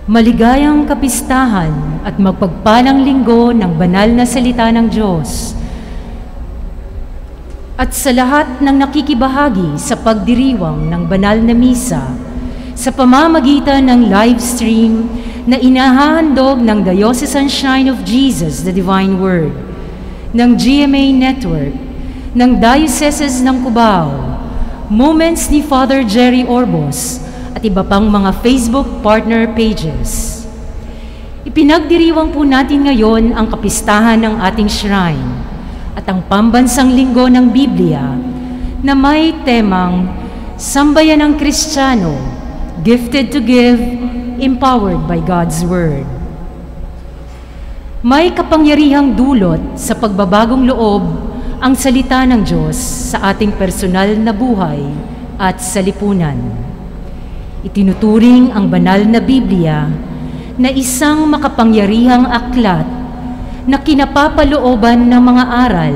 Maligayang kapistahan at magpagpalang linggo ng banal na salita ng Diyos. At sa lahat ng nakikibahagi sa pagdiriwang ng banal na misa, sa pamamagitan ng live stream na inahahandog ng Diocesan Shrine of Jesus, the Divine Word, ng GMA Network, ng Diocese ng Cubao, Moments ni Father Jerry Orbos, at iba pang mga Facebook partner pages. Ipinagdiriwang po natin ngayon ang kapistahan ng ating shrine at ang pambansang linggo ng Biblia na may temang Sambayan ng Kristiyano, Gifted to Give, Empowered by God's Word. May kapangyarihang dulot sa pagbabagong loob ang salita ng Diyos sa ating personal na buhay at sa lipunan. Itinuturing ang banal na Biblia na isang makapangyarihang aklat na kinapapalooban ng mga aral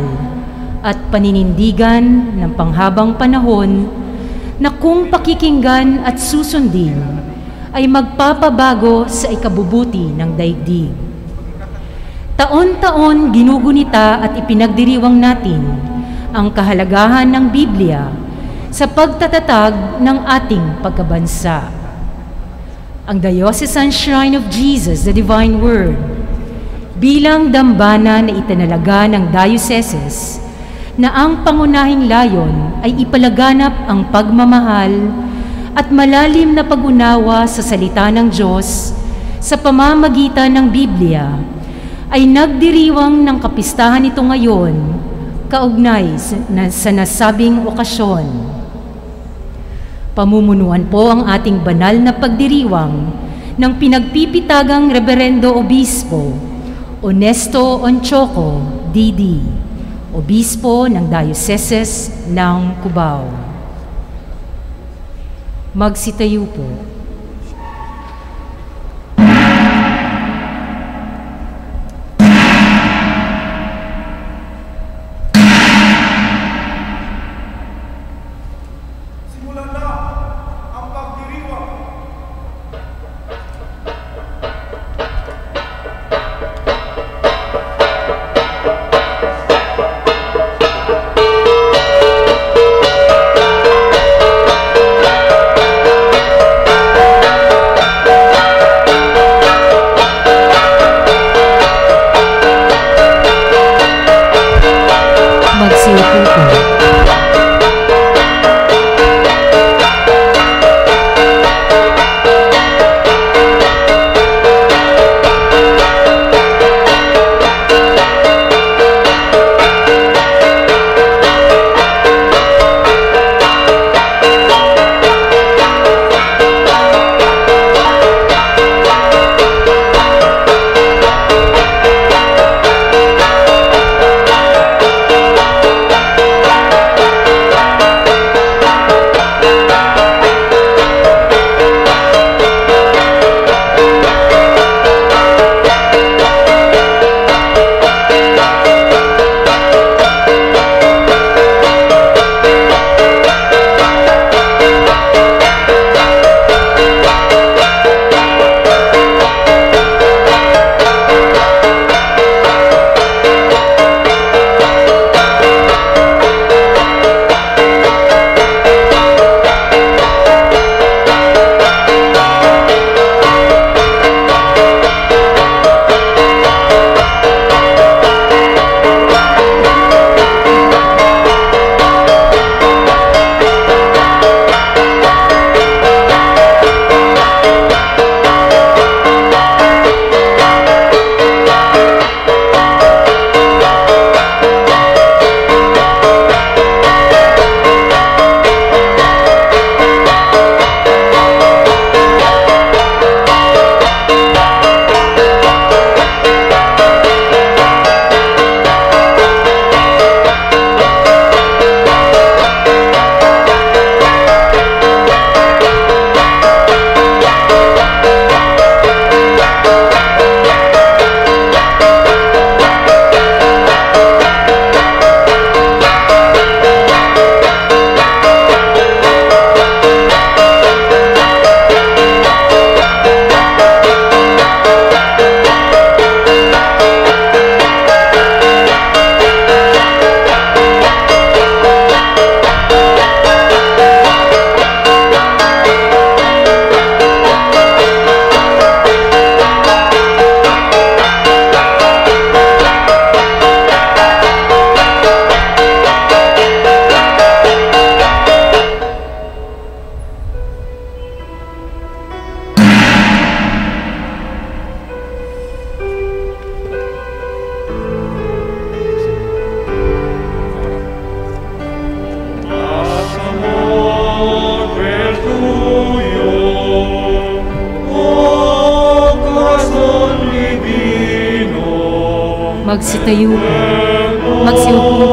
at paninindigan ng panghabang panahon na kung pakikinggan at susundin ay magpapabago sa ikabubuti ng daigdig. Taon-taon ginugunita at ipinagdiriwang natin ang kahalagahan ng Biblia sa pagtatatag ng ating pagkabansa. Ang Diocesan Shrine of Jesus, the Divine Word, bilang dambana na itinalaga ng dioceses na ang pangunahing layon ay ipalaganap ang pagmamahal at malalim na pag-unawa sa salita ng Diyos sa pamamagitan ng Biblia, ay nagdiriwang ng kapistahan ito ngayon kaugnay sa nasabing okasyon. Pamumunuan po ang ating banal na pagdiriwang ng pinagpipitagang Reverendo Obispo Onesto Onchoco, D.D., Obispo ng Dioceses ng Cubao. Magsitayo po. Magsitayo po. Magsiupo po.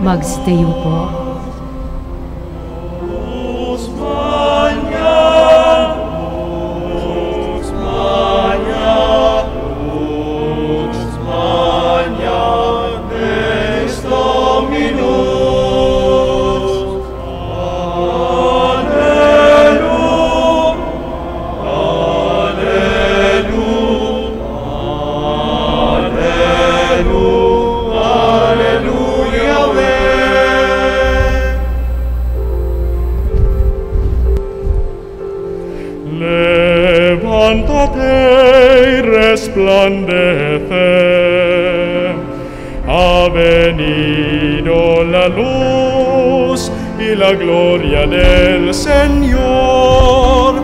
Magsitayo po. Resplandece, ha venido la luz y la gloria del Señor.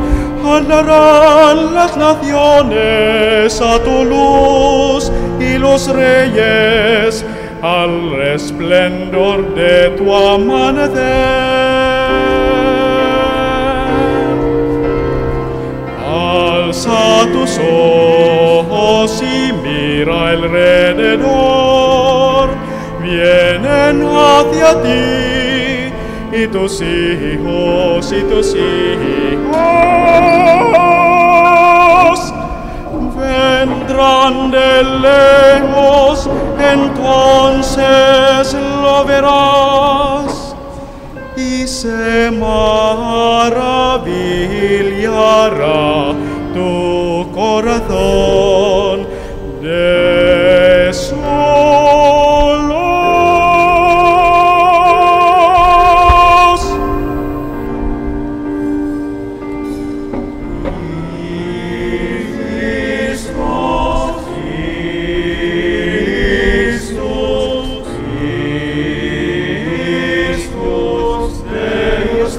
Hablarán las naciones a tu luz y los reyes al resplendor de tu amanecer. Alza tus ojos y mira alrededor, vienen hacia ti y tus hijos vendrán de lejos, entonces lo verás y se maravillará tu corazón de solos. Christus, Deus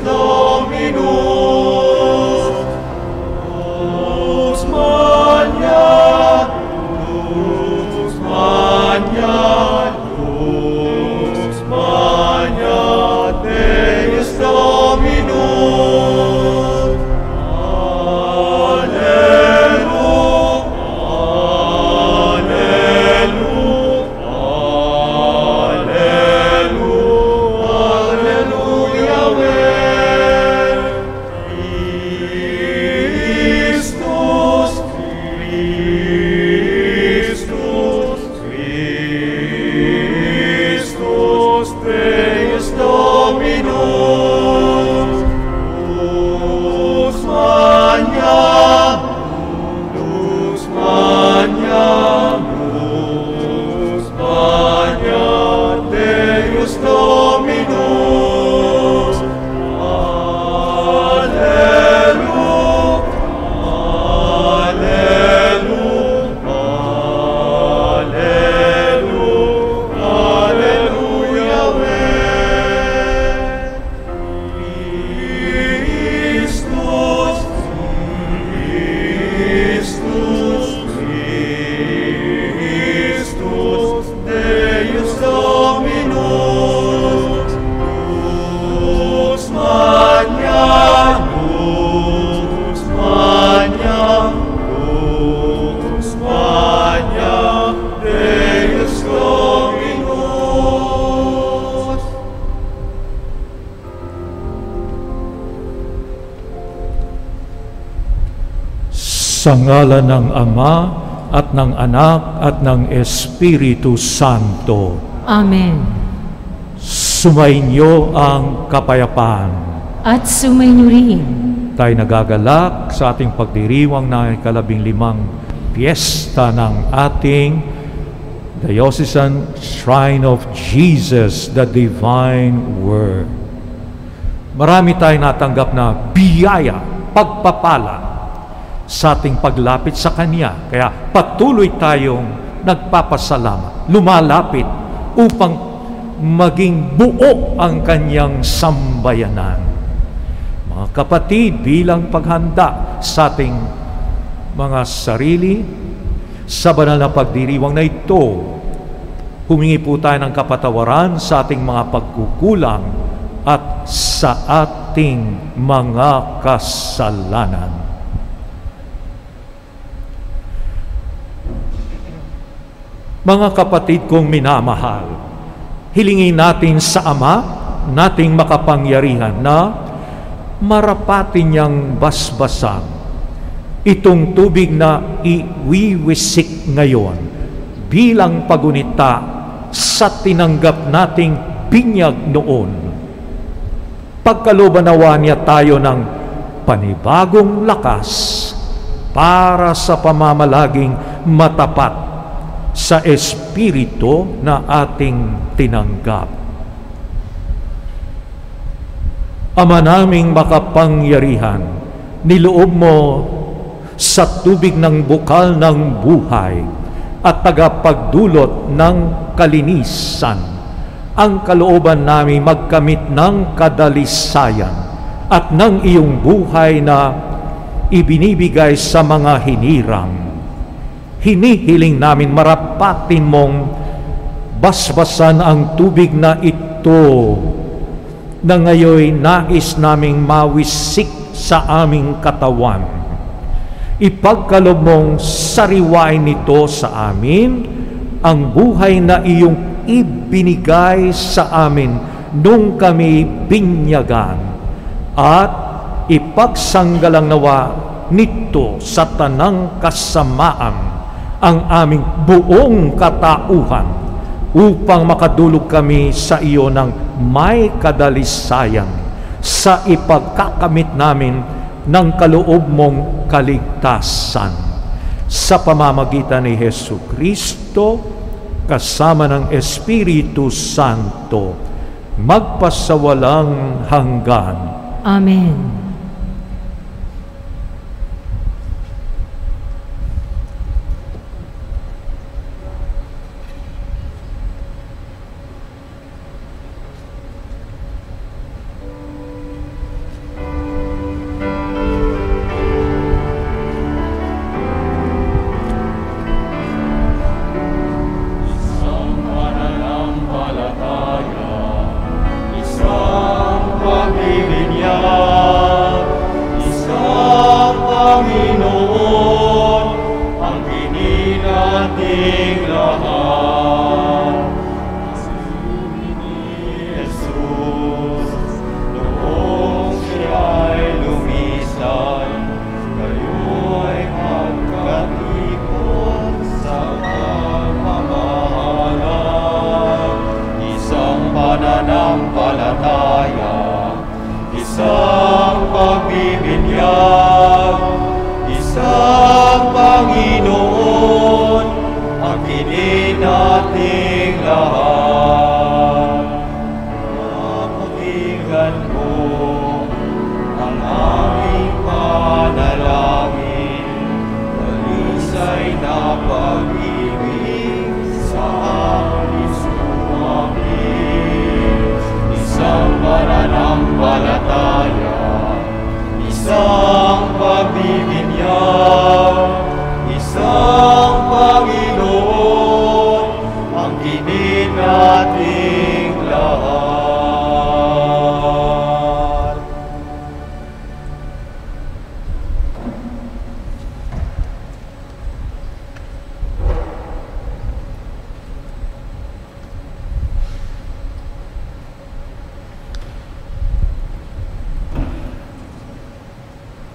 Sa ngalan ng Ama at ng Anak at ng Espiritu Santo. Amen. Sumainyo ang kapayapaan. At sumainyo rin. Tayo nagagalak sa ating pagdiriwang ng 15 piyesta ng ating Diocesan Shrine of Jesus, the Divine Word. Marami tayong natanggap na biyaya, pagpapala sa ating paglapit sa Kanya. Kaya patuloy tayong nagpapasalamat, lumalapit upang maging buo ang Kanyang sambayanan. Mga kapatid, bilang paghanda sa ating mga sarili, sa banal na pagdiriwang na ito, humingi po tayo ng kapatawaran sa ating mga pagkukulang at sa ating mga kasalanan. Mga kapatid kong minamahal, hilingin natin sa Ama nating makapangyarihan na marapati niyang basbasan itong tubig na iwiwisik ngayon bilang pagunita sa tinanggap nating binyag noon. Pagkalooban nawa niya tayo ng panibagong lakas para sa pamamalaging matapat sa Espiritu na ating tinanggap. Ama naming makapangyarihan, niloob mo sa tubig ng bukal ng buhay at tagapagdulot ng kalinisan ang kalooban namin magkamit ng kadalisayan at ng iyong buhay na ibinibigay sa mga hinirang. Hinihiling namin marapatin mong basbasan ang tubig na ito na ngayoy nais naming mawisik sa aming katawan. Ipagkaloob mong sariwain nito sa amin ang buhay na iyong ibinigay sa amin nung kami binyagan, at ipagsanggalang nawa nito sa tanang kasamaan ang aming buong katauhan upang makadulog kami sa iyo ng may kadalisayan sa ipagkakamit namin ng kaloob mong kaligtasan sa pamamagitan ni Jesucristo kasama ng Espiritu Santo magpasawalang hanggan. Amen.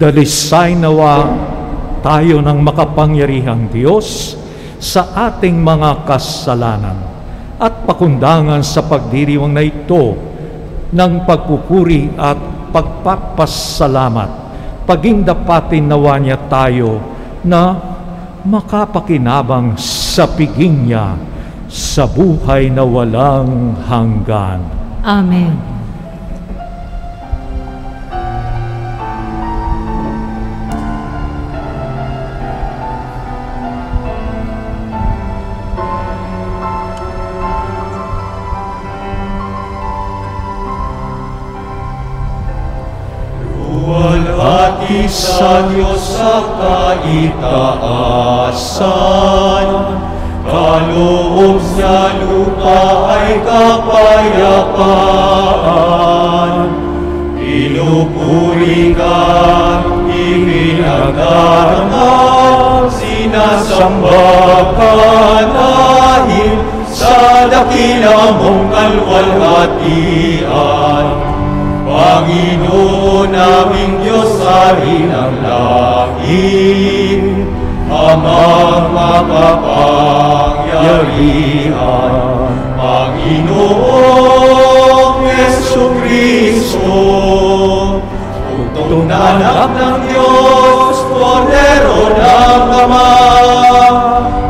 Dalisay nawa tayo ng makapangyarihang Diyos sa ating mga kasalanan at pakundangan sa pagdiriwang na ito ng pagpupuri at pagpapasalamat. Paging dapatin nawa niya tayo na makapakinabang sa piging niya sa buhay na walang hanggan. Amen. Luwalhati sa Diyos sa kaitaasan, kaloob sa lupa ay kapayapaan. Pinupuri ka, ikinagdarama, sinasamba ka dahil sa dakila mong kalwalhatian. Panginoon naming Diyos, Hari ng langit, Amang makapangyarihan, Panginoong Jesucristo, tugtong na anak ng Diyos, Kordero ng Ama.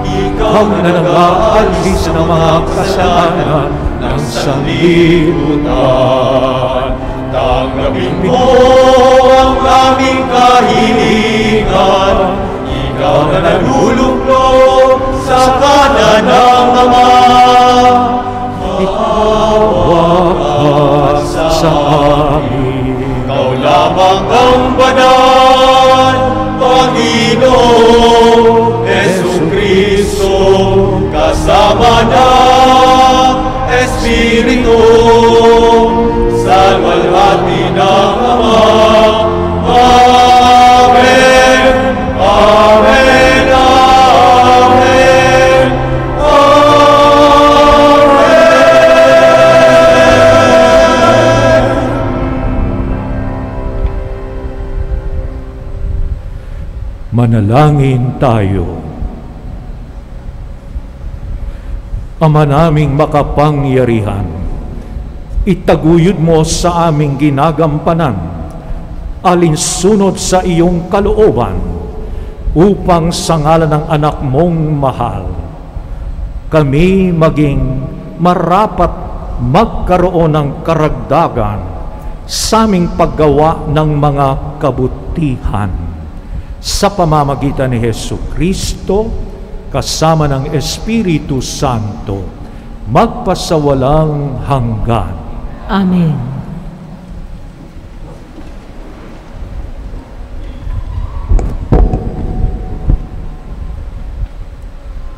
Ikaw na nag-aalis ng mga kasalanan ng sanlibutan. Tanggapin mo ang aming kahilingan, ikaw na naluluklog sa kanan ng Ama. Maawa ka sa amin, ikaw lamang ang banal, Panginoon Jesucristo, kasama ng Espiritu, sa luwalhati ng Ama. Amen, Amen, Amen, Amen. Manalangin tayo. Ama naming makapangyarihan, itaguyod mo sa aming ginagampanan alinsunod sa iyong kalooban upang sa ngalan ng anak mong mahal kami maging marapat magkaroon ng karagdagan sa aming paggawa ng mga kabutihan sa pamamagitan ni Jesucristo kasama ng Espiritu Santo magpasawalang hanggan. Amen.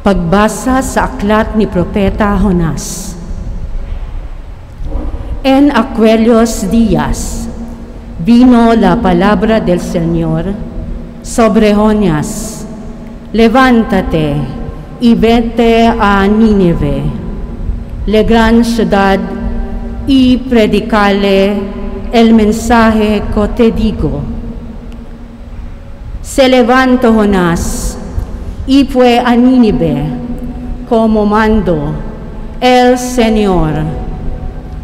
Pagbasa sa aklat ni Propeta Jonas. En aquellos días vino la palabra del Señor sobre Jonás. Levántate y vete a Nínive, la gran ciudad, y predicale el mensaje que te digo. Se levantó Jonás y fue a Nínive como mandó el Señor.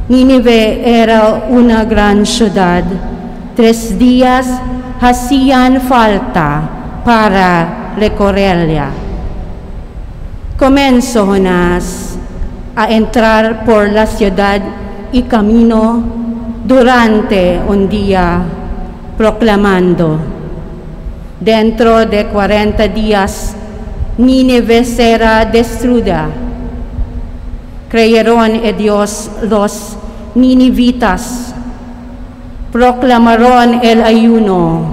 Nínive era una gran ciudad, 3 días hacían falta para recorrerla. Comenzó Jonás a entrar por la ciudad y camino durante un día, proclamando: dentro de 40 días Nínive será destruida. Creyeron en Dios los ninivitas, proclamaron el ayuno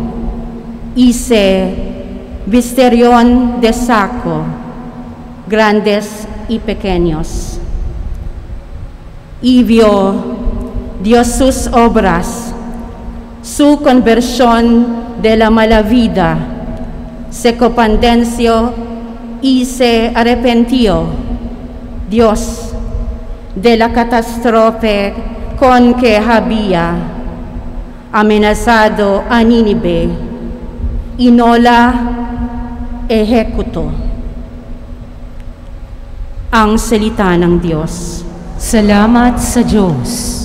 y se vistieron de saco, grandes y pequeños. Y vio Dios sus obras, su conversión de la mala vida, se compadeció y se arrepintió Dios de la catástrofe con que había amenazado a Nínive, y no la ehekuto. Ang salita ng Diyos. Salamat sa Diyos.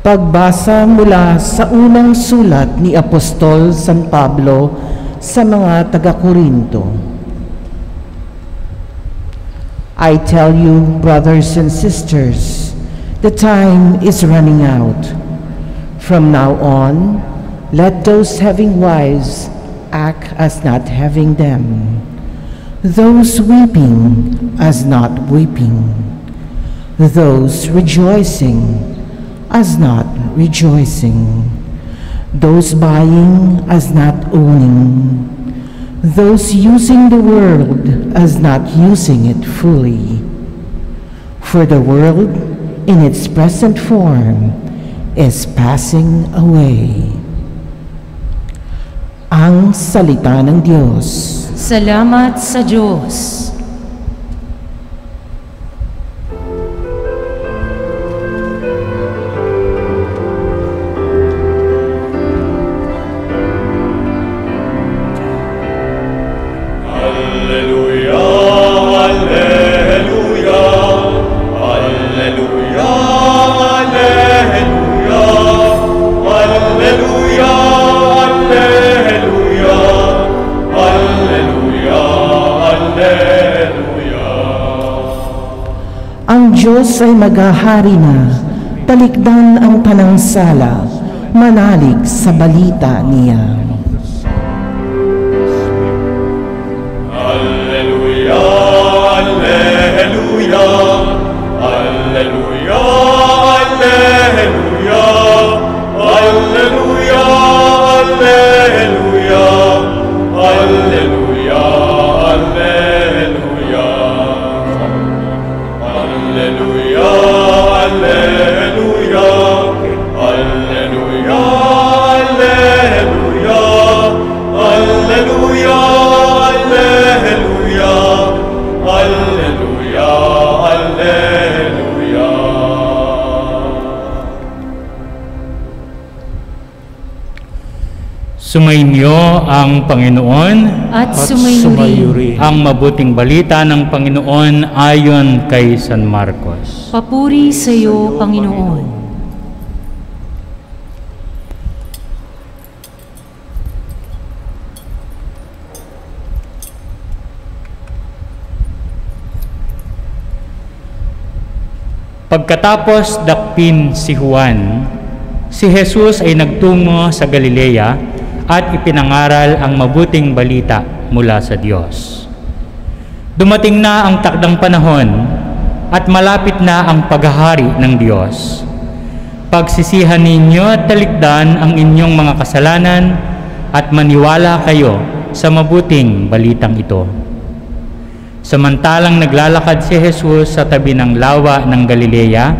Pagbasa mula sa unang sulat ni Apostol San Pablo sa mga taga-Korinto. I tell you, brothers and sisters, the time is running out. From now on, let those having wives act as not having them, those weeping as not weeping, those rejoicing as not rejoicing, those buying as not owning, those using the world as not using it fully. For the world in its present form is passing away. Ang salita ng Diyos. Salamat sa Diyos. Diyos ay maghahari na, talikdan ang panangsala, manalig sa balita niya. Alleluia, alleluia, alleluia, alleluia, alleluia, alleluia, alleluia, alleluia. Alleluia, alleluia, alleluia, alleluia, alleluia, alleluia, alleluia. Sumainyo ang Panginoon At sumayo rin ang mabuting balita ng Panginoon ayon kay San Marcos. Papuri sa iyo, Panginoon. Pagkatapos dakpin si Juan, si Jesus ay nagtungo sa Galilea at ipinangaral ang mabuting balita mula sa Diyos. Dumating na ang takdang panahon at malapit na ang paghahari ng Diyos. Pagsisihan ninyo at talikdan ang inyong mga kasalanan at maniwala kayo sa mabuting balitang ito. Samantalang naglalakad si Jesus sa tabi ng lawa ng Galilea,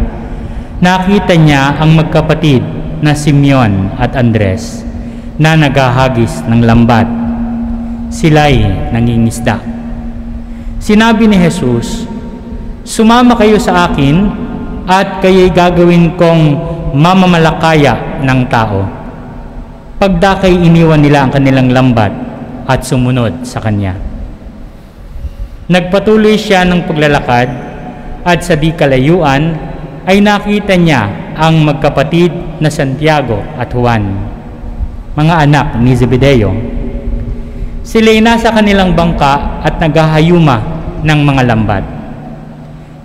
nakita niya ang magkapatid na Simeon at Andres na naghahagis ng lambat. Sila'y nangingisda. Sinabi ni Jesus, "Sumama kayo sa akin at kayo'y gagawin kong mamamalakaya ng tao." Pagdakay iniwan nila ang kanilang lambat at sumunod sa Kanya. Nagpatuloy siya ng paglalakad at sa di kalayuan ay nakita niya ang magkapatid na Santiago at Juan, mga anak ni Zebedeo. Sila'y nasa kanilang bangka at naghahayuma ng mga lambat.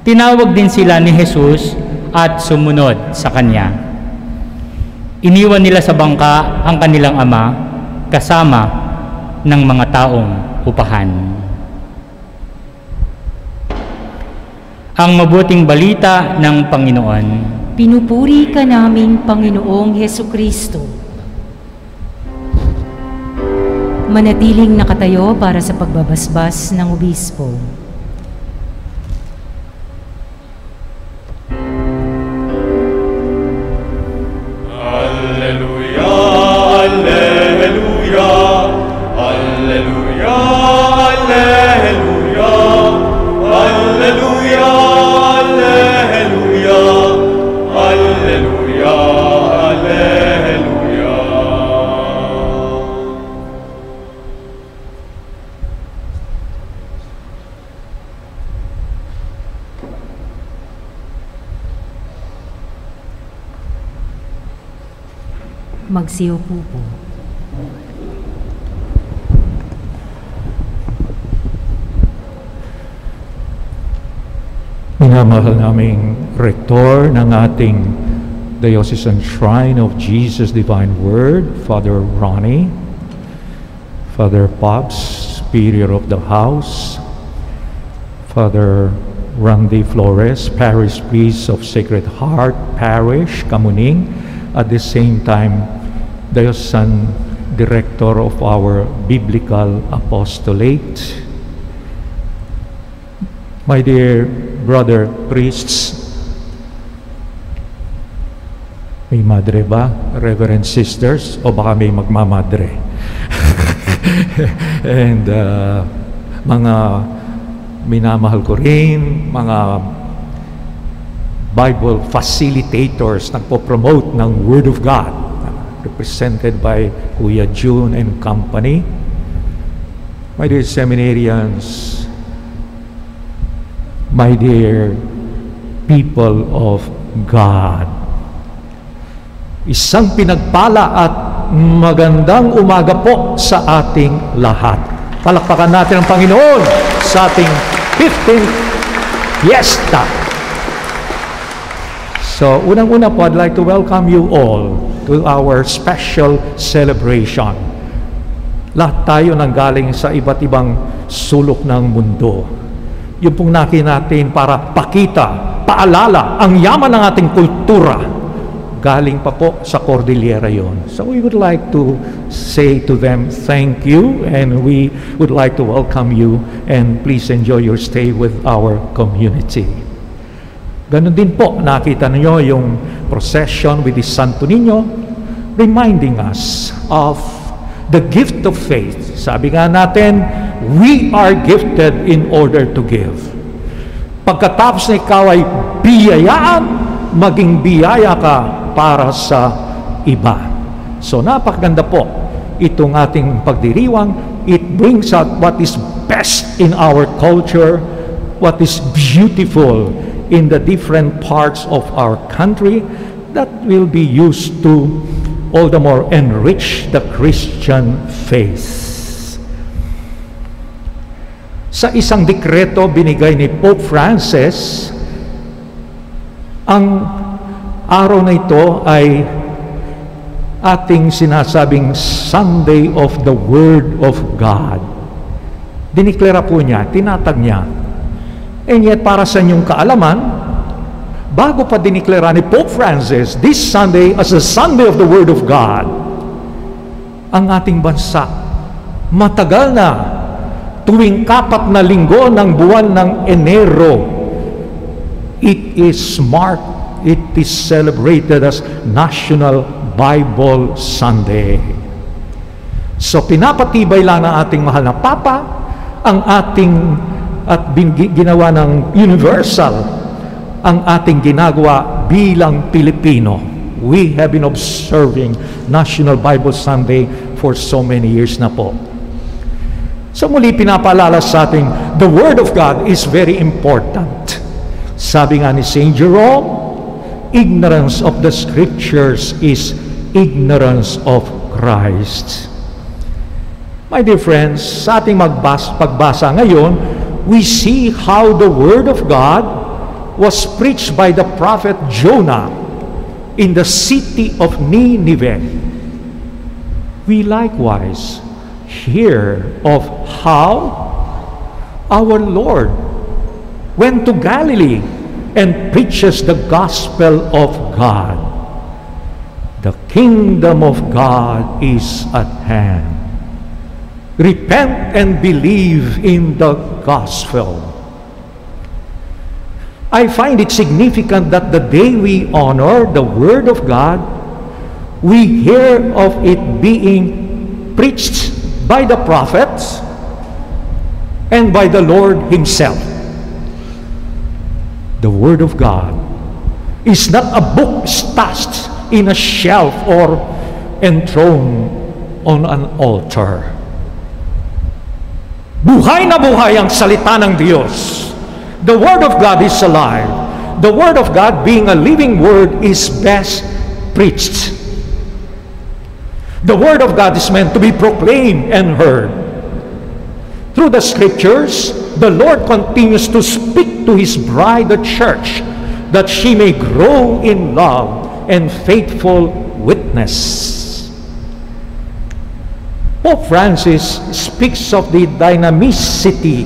Tinawag din sila ni Jesus at sumunod sa Kanya. Iniwan nila sa bangka ang kanilang ama kasama ng mga taong upahan. Ang mabuting balita ng Panginoon. Pinupuri ka namin, Panginoong Hesukristo. Manatiling nakatayo para sa pagbabasbas ng obispo. Alleluia, alleluia, alleluia, alleluia, alleluia, alleluia, alleluia, alleluia. Magsiupo po. Minamahal naming Rektor ng ating Diocesan Shrine of Jesus Divine Word, Father Ronnie, Father Pops, Superior of the House, Father Randy Flores, Parish Priest of Sacred Heart Parish, Kamuning, at the same time, Diocesan Director of our Biblical Apostolate. My dear brother priests, may madre ba? Reverend sisters? O baka may magmamadre? And mga minamahal ko rin, mga Bible facilitators, nagpo-promote ng Word of God, represented by Kuya June and company. My dear seminarians, my dear people of God, isang pinagpala at magandang umaga po sa ating lahat. Palakpakan natin ang Panginoon sa ating 15th Fiesta. So, unang-una po, I'd like to welcome you all to our special celebration. Lahat tayo nanggaling sa iba't ibang sulok ng mundo. Yung pong natin para pakita, paalala ang yaman ng ating kultura. Galing pa po sa Cordillera yon. So we would like to say to them, thank you, and we would like to welcome you, and please enjoy your stay with our community. Ganon din po, nakita niyo yung procession with the Santo Niño, reminding us of the gift of faith. Sabi nga natin, we are gifted in order to give. Pagkatapos na ikaw ay biyayaan, maging biyaya ka para sa iba. So napakaganda po itong ating pagdiriwang. It brings out what is best in our culture, what is beautiful in the different parts of our country, that will be used to all the more enrich the Christian faith. Sa isang dekreto binigay ni Pope Francis, ang araw na ito ay ating sinasabing Sunday of the Word of God. Diniklara po niya, tinatag niya. And yet, para sa inyong kaalaman, bago pa diniklara ni Pope Francis this Sunday as the Sunday of the Word of God, ang ating bansa, matagal na, tuwing 4 na linggo ng buwan ng Enero, it is marked, it is celebrated as National Bible Sunday. So pinapatibay lang ng ating mahal na Papa ang ating at ginawa ng universal ang ating ginagawa bilang Pilipino. We have been observing National Bible Sunday for so many years na po. So muli pinapaalala sa ating, the Word of God is very important. Sabi nga ni St. Jerome, ignorance of the Scriptures is ignorance of Christ. My dear friends, sa ating pagbasa ngayon, we see how the Word of God was preached by the prophet Jonah in the city of Nineveh. We likewise hear of how our Lord went to Galilee and preaches the gospel of God. The kingdom of God is at hand. Repent and believe in the gospel. I find it significant that the day we honor the Word of God, we hear of it being preached by the prophets and by the Lord Himself. The Word of God is not a book stashed in a shelf or enthroned on an altar. Buhay na buhay ang salita ng Diyos. The Word of God is alive. The Word of God, being a living Word, is best preached. The Word of God is meant to be proclaimed and heard. Through the Scriptures, the Lord continues to speak to His bride, the church, that she may grow in love and faithful witness. Pope Francis speaks of the dynamicity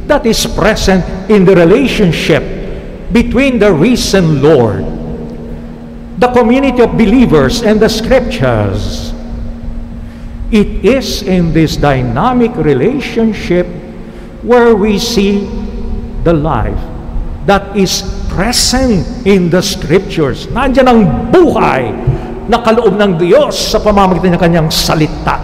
that is present in the relationship between the risen Lord, the community of believers, and the Scriptures. It is in this dynamic relationship where we see the life that is present in the Scriptures. Nandiyan ang buhay na kaloob ng Diyos sa pamamagitan ng Kanyang salita.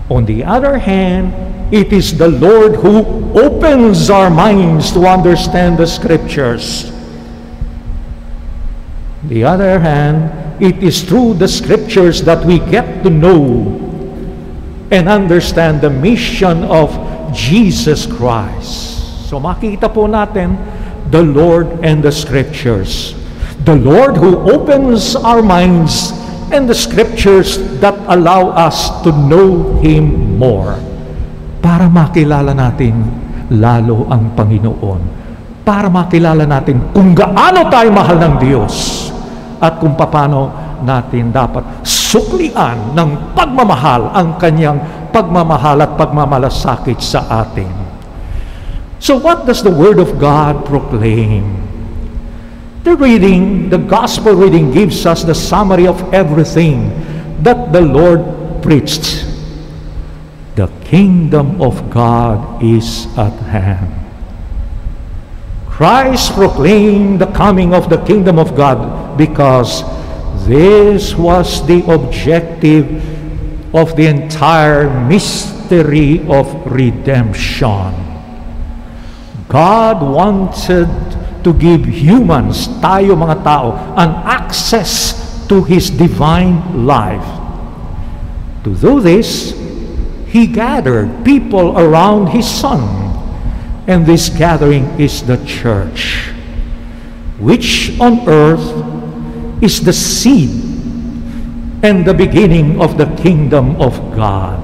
On the other hand, it is the Lord who opens our minds to understand the Scriptures. On the other hand, it is through the Scriptures that we get to know and understand the mission of Jesus Christ. So makikita po natin the Lord and the Scriptures. The Lord who opens our minds and the Scriptures that allow us to know Him more. Para makilala natin lalo ang Panginoon. Para makilala natin kung gaano tayo mahal ng Diyos at kung paano natin dapat suklian ng pagmamahal ang Kanyang pagmamahal at pagmamalasakit sa atin. So what does the Word of God proclaim? The Gospel reading gives us the summary of everything that the Lord preached. The kingdom of God is at hand. Christ proclaimed the coming of the kingdom of God because this was the objective of the entire mystery of redemption. God wanted to give humans, tayo mga tao, an access to His divine life. To do this, He gathered people around His Son, and this gathering is the church, which on earth is the seed and the beginning of the kingdom of God.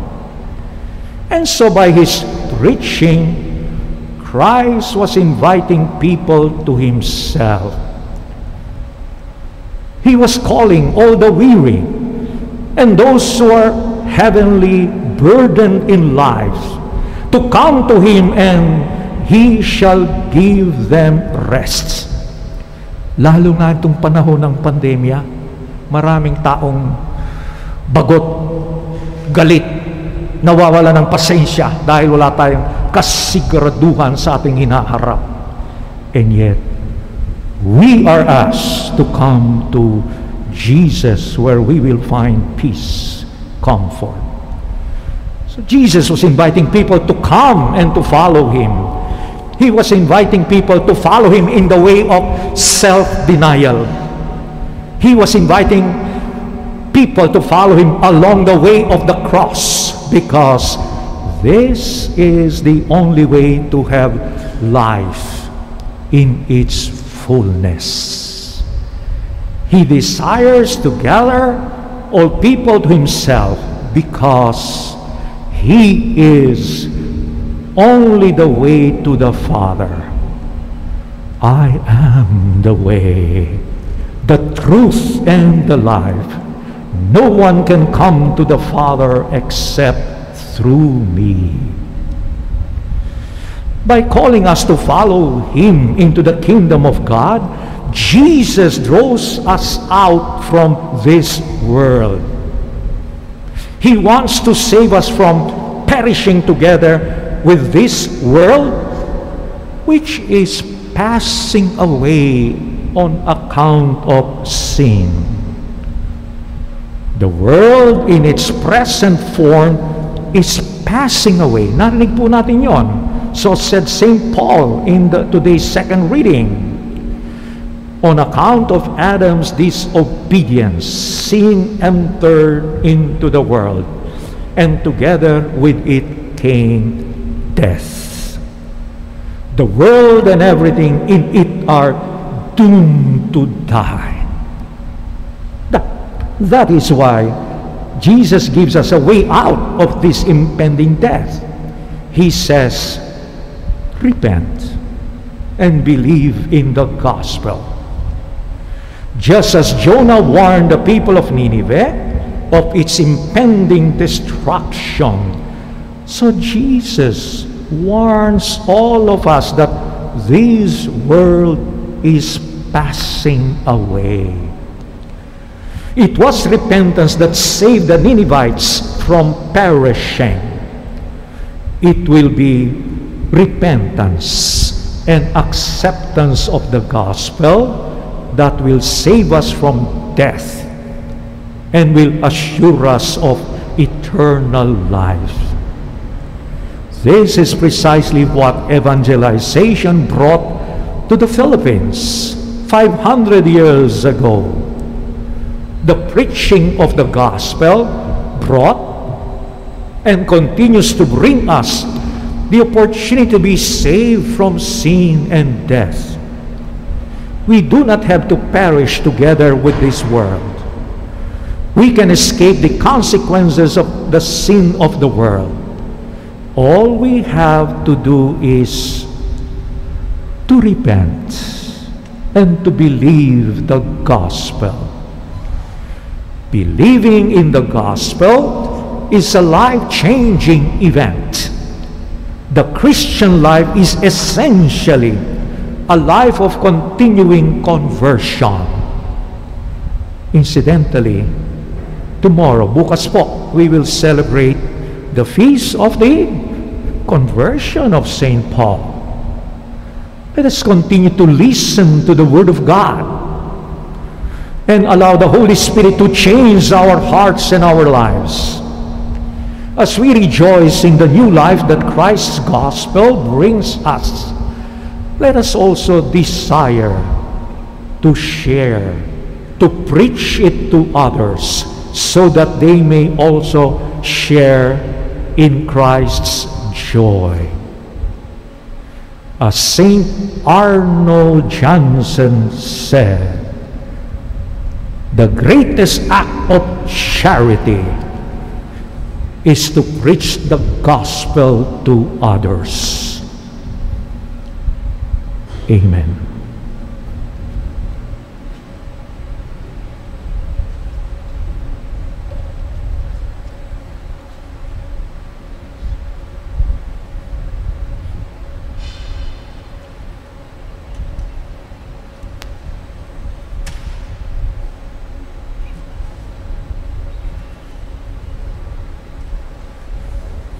And so by His preaching, Christ was inviting people to Himself. He was calling all the weary and those who are heavenly burdened in life to come to Him, and He shall give them rest. Lalo na itong panahon ng pandemya, maraming taong bagot, galit, nawawala ng pasensya dahil wala tayong kasiguraduhan sa ating hinaharap. And yet, we are asked to come to Jesus where we will find peace, comfort. So Jesus was inviting people to come and to follow Him. He was inviting people to follow Him in the way of self-denial. He was inviting people to follow Him along the way of the cross, because this is the only way to have life in its fullness. He desires to gather all people to Himself because He is only the way to the Father. I am the way, the truth, and the life. No one can come to the Father except through me. By calling us to follow Him into the kingdom of God, Jesus draws us out from this world. He wants to save us from perishing together with this world, which is passing away on account of sin. The world in its present form is passing away. Narinig po natin yon. So said St. Paul in today's second reading. On account of Adam's disobedience, sin entered into the world, and together with it came death. The world and everything in it are doomed to die. That is why Jesus gives us a way out of this impending death. He says, repent and believe in the gospel. Just as Jonah warned the people of Nineveh of its impending destruction, so Jesus warns all of us that this world is passing away. It was repentance that saved the Ninevites from perishing. It will be repentance and acceptance of the gospel that will save us from death and will assure us of eternal life. This is precisely what evangelization brought to the Philippines 500 years ago. The preaching of the gospel brought and continues to bring us the opportunity to be saved from sin and death. We do not have to perish together with this world. We can escape the consequences of the sin of the world. All we have to do is to repent and to believe the gospel. Believing in the gospel is a life-changing event. The Christian life is essentially a life of continuing conversion. Incidentally, tomorrow, bukas po, we will celebrate the feast of the conversion of St. Paul. Let us continue to listen to the Word of God and allow the Holy Spirit to change our hearts and our lives. As we rejoice in the new life that Christ's gospel brings us, let us also desire to share, to preach it to others, so that they may also share in Christ's joy. As St. Arnold Janssen said, the greatest act of charity is to preach the gospel to others. Amen.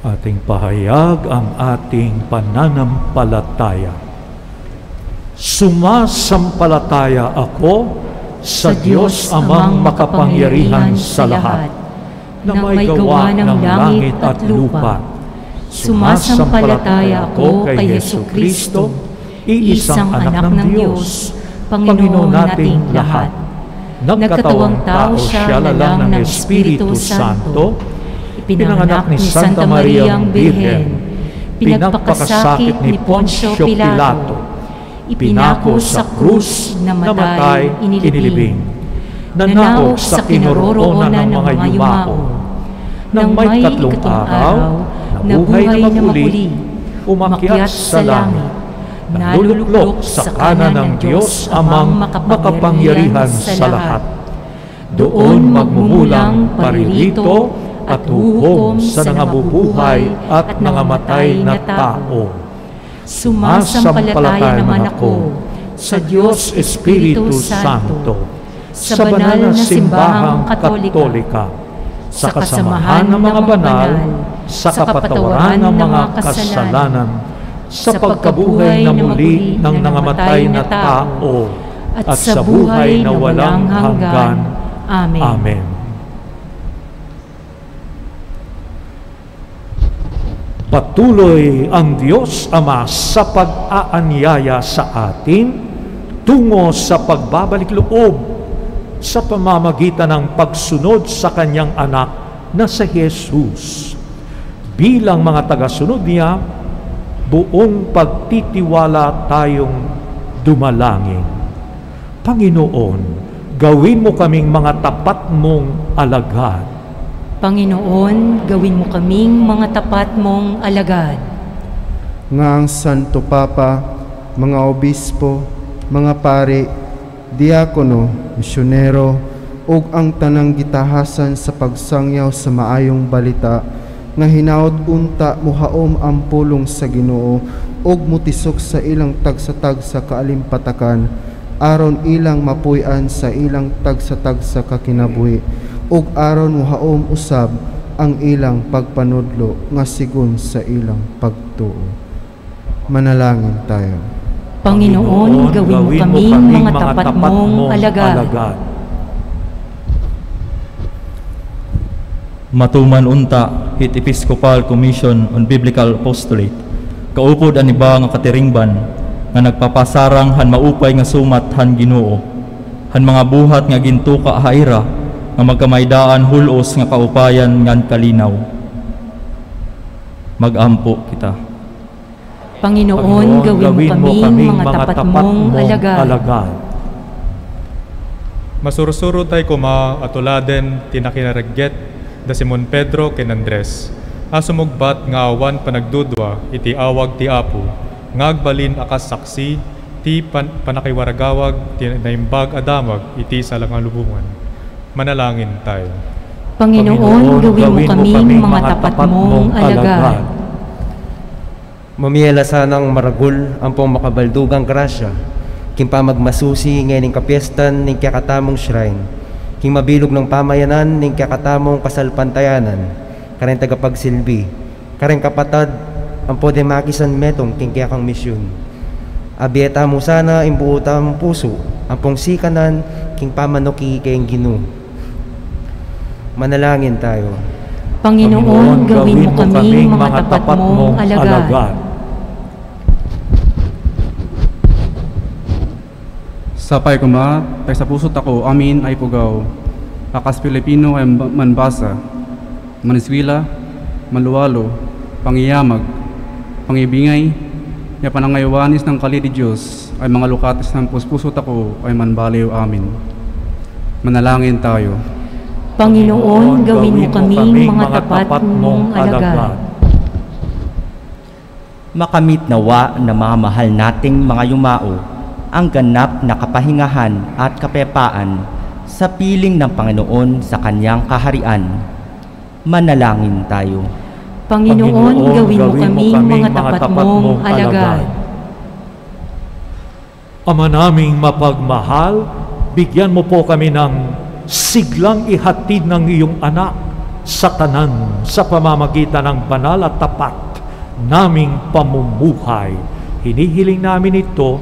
Ating pahayag ang ating pananampalataya. Sumasampalataya ako sa Diyos Amang makapangyarihan sa lahat, na may gawa ng langit at lupa. Sumasampalataya ako kay Jesucristo, iisang anak ng Diyos, Panginoon nating lahat. Nagkatawang tao siya lalang ng Espiritu Santo, pinanganak ni Santa Mariang Birhen, pinagpakasakit ni Poncio Pilato, ipinako sa krus, namatay, inilibing, nanaog sa kinaroroonan ng mga yumao, nang may ikatlong araw, nabuhay na muli, umakyat sa langit, naluluklok sa kanan ng Diyos Amang makapangyarihan sa lahat. Doon magmumulang paririto at hukom sa nangabubuhay at nangamatay na tao. Sumasampalataya naman ako sa Diyos Espiritu Santo, sa banal na simbahang Katolika, sa kasamahan ng mga banal, sa kapatawaran ng mga kasalanan, sa pagkabuhay na muli ng nangamatay na tao, at sa buhay na walang hanggan. Amen. Amen. Patuloy ang Diyos Ama sa pag-aanyaya sa atin tungo sa pagbabalik loob sa pamamagitan ng pagsunod sa Kanyang anak na si Jesus. Bilang mga tagasunod niya, buong pagtitiwala tayong dumalangin. Panginoon, gawin mo kaming mga tapat mong alagad. Panginoon, gawin mo kaming mga tapat mong alagad. Nga ang Santo Papa, mga obispo, mga pari, diakono, misyonero, ug ang tanang gitahasan sa pagsangyaw sa maayong balita, nga hinaot unta muhaom ang pulong sa Ginoo, ug mutisok sa ilang tagsatag sa kaalimpatakan, aron ilang mapuy-an sa ilang tagsatag sa kakinabuhi, ug aron muhaom usab ang ilang pagpanudlo nga sigon sa ilang pagtuo. Manalangin tayo. Panginoon, gawin mo kaming mga tapat mong alagad. Matuman unta hit Episcopal Commission on Biblical Apostolate, kaupod ang iba nga katiringban nga nagpapasarang han maupay nga sumat han Ginoo, han mga buhat nga gintuka haira nga magkamaydaan hulos nga kaupayan ngan kalinaw. Magampo kita. Panginoon, gawin mo kaming mga tapat mong alagad. Masursuro tayo kuma atuladen tinakinaragget da Simon Pedro ken Andres. Asumugbat nga awan panagdudwa iti awag ti Apo, ngagbalin akas saksi ti panakiwaragawag ti naimbag adamag iti salangang lubungan. Manalangin tayo. Panginoon, gawin mo kaming mga tapat mong alagad. Mamiyala sanang maragul ang pong makabaldugang grasya, king pamagmasusi ngayon ng kapiestan ng kakatamong shrine, king mabilog ng pamayanan ng kakatamong kasalpantayanan, kareng tagapagsilbi, kareng kapatad, ang pode makisan metong king kayakang misyon. Abieta mo sana imbuutam puso, ang pong sikanan king pamanuki kayong Ginoo. Manalangin tayo. Panginoon, gawin mo kaming mga tapat mong alagad. Sapay kuma, tay sa pusot ako, amin ay pugaw. Akas Pilipino ay manbasa, maniswila, maluwalo, pangiyamag, pangibingay, ya panangaywanis ng kali di Diyos ay mga lukatis ng puspusot ako ay manbaliw amin. Manalangin tayo. Panginoon, gawin mo kaming mga tapat mong alagad. Makamit nawa na mga mahal nating mga yumao ang ganap na kapahingahan at kapayapaan sa piling ng Panginoon sa kanyang kaharian. Manalangin tayo. Panginoon, gawin mo kaming mga tapat mong alagad. Ama naming mapagmahal, bigyan mo po kami ng siglang ihatid ng iyong anak sa tanan sa pamamagitan ng banal at tapat naming pamumuhay. Hinihiling namin ito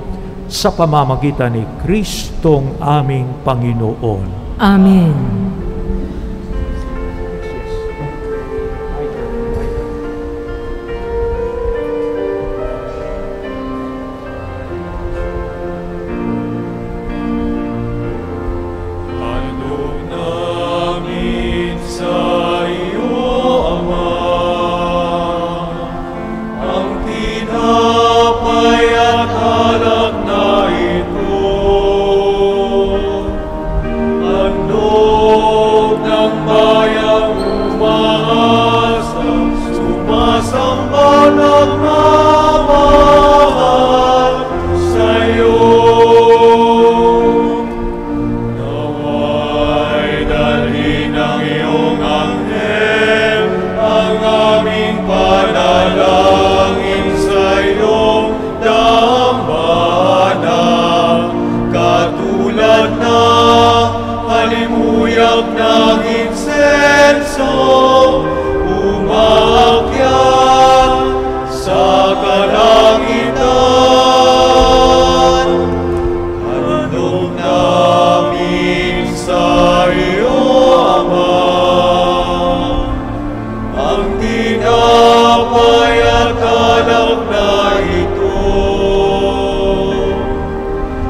sa pamamagitan ni Kristong aming Panginoon. Amen.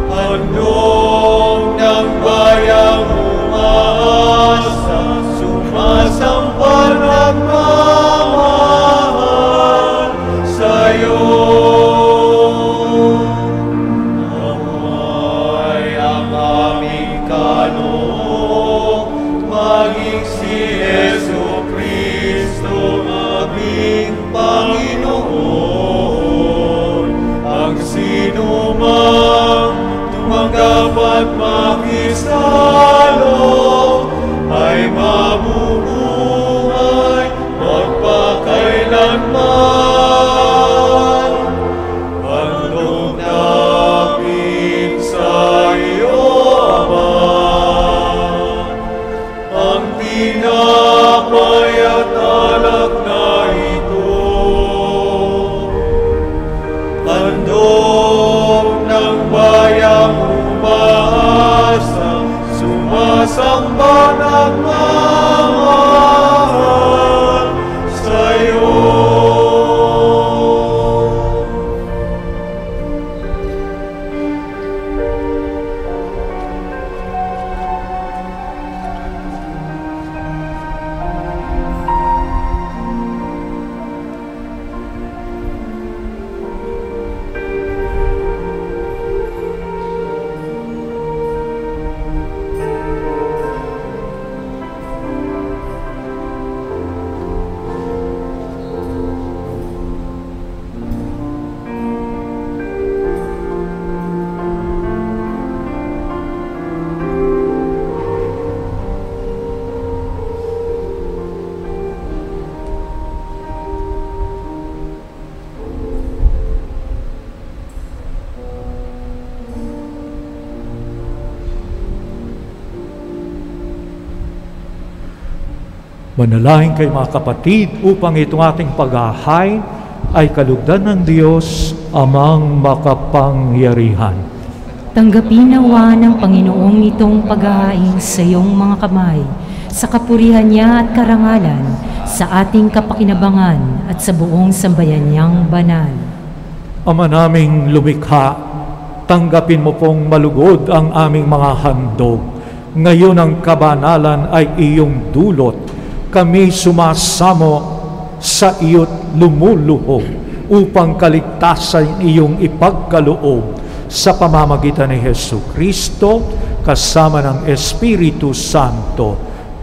Handog ng bayang umaasa, sumasamba samba nagmamahal sa'yo. Manalangin kayo mga kapatid upang itong ating paghahay ay kalugdan ng Diyos amang makapangyarihan. Tanggapin nawa ng Panginoong itong paghahain sa iyong mga kamay, sa kapurihan niya at karangalan, sa ating kapakinabangan at sa buong sambayan niyang banal. Ama naming lumikha, tanggapin mo pong malugod ang aming mga handog. Ngayon ang kabanalan ay iyong dulot. Kami sumasamo sa iyo't lumuluhog upang kaligtasan iyong ipagkaloob sa pamamagitan ni Hesu Kristo kasama ng Espiritu Santo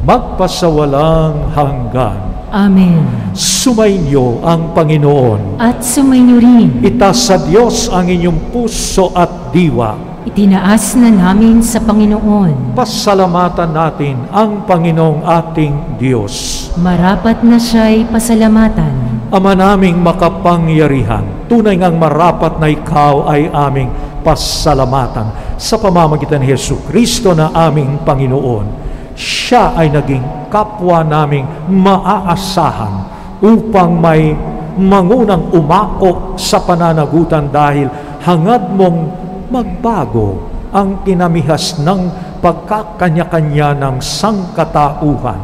magpasawalang hanggan. Amen. Sumainyo ang Panginoon. At sumainyo rin. Itaas sa Diyos ang inyong puso at diwa. Itinaas na namin sa Panginoon. Pasalamatan natin ang Panginoong ating Diyos. Marapat na siya'y pasalamatan. Ama naming makapangyarihan, tunay ngang marapat na ikaw ay aming pasalamatan sa pamamagitan ni Hesu Kristo na aming Panginoon. Siya ay naging kapwa naming maaasahan upang may mangunang umako sa pananagutan dahil hangad mong magbago ang kinamihas ng pagkakanya-kanya ng sangkatauhan.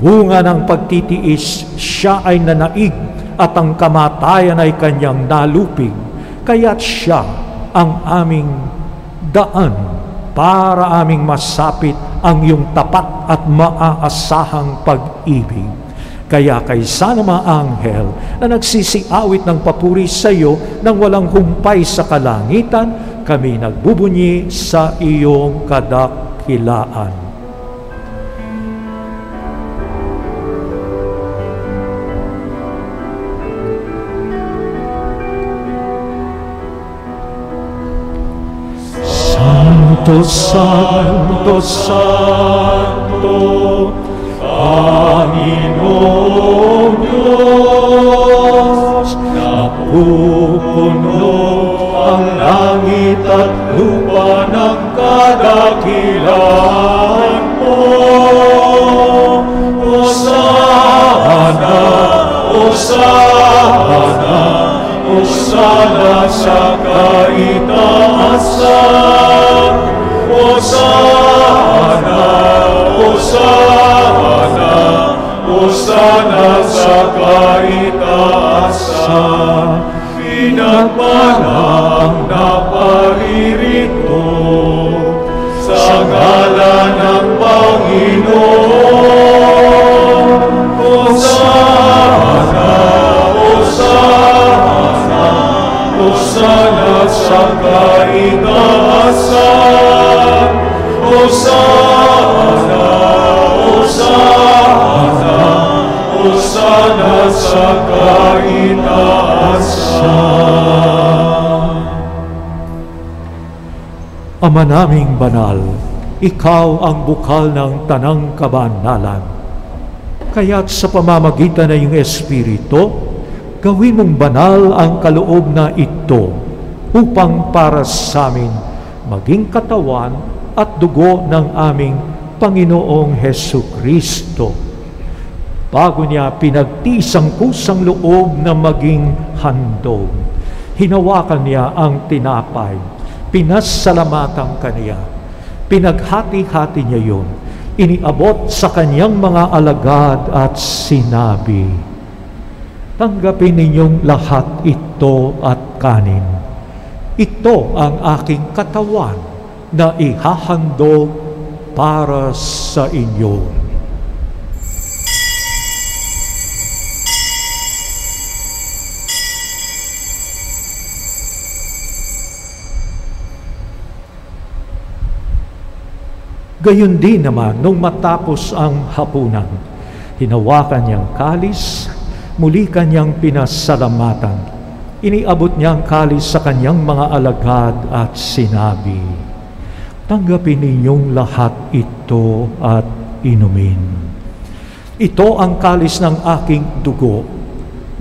Bunga ng pagtitiis, siya ay nanaig at ang kamatayan ay kanyang nalupig. Kaya't siya ang aming daan para aming masapit ang iyong tapat at maaasahang pag-ibig. Kaya kaysa ng mga anghel na nagsisiawit ng papuri sa iyo nang walang humpay sa kalangitan, kami nagbubunyi sa iyong kadakilaan. Santo, Santo, Santo, Panginoong Diyos, napupuno ang langit at lupa ng kadakilaan mo. Hosana, Hosana, Hosana sa kaitaasan. Hosana, Hosana, Hosana sa kaitaasan. Pinagpalang na paririto sa ngalan ng Panginoon. Hosana, Hosana, Hosana sa kaitaasan. Hosana, Hosana, Hosana sa kaitaasan. Ama naming banal, ikaw ang bukal ng tanang kabanalan. Kaya't sa pamamagitan ng iyong Espiritu, gawin mong banal ang kaloob na ito upang para sa amin maging katawan at dugo ng aming Panginoong Hesu Kristo. Bago niya pinagtisang kusang loob na maging handog, hinawakan niya ang tinapay, pinasalamatan kaniya, Pinaghati-hati niya yun. Iniabot sa kanyang mga alagad at sinabi, tanggapin ninyong lahat ito at kanin. Ito ang aking katawan na ihahandog para sa inyo. Gayon din naman, nung matapos ang hapunan, hinawakan niyang kalis, muli kanyang pinasalamatan. Iniabot niya ang kalis sa kanyang mga alagad at sinabi, tanggapin ninyong lahat ito at inumin. Ito ang kalis ng aking dugo,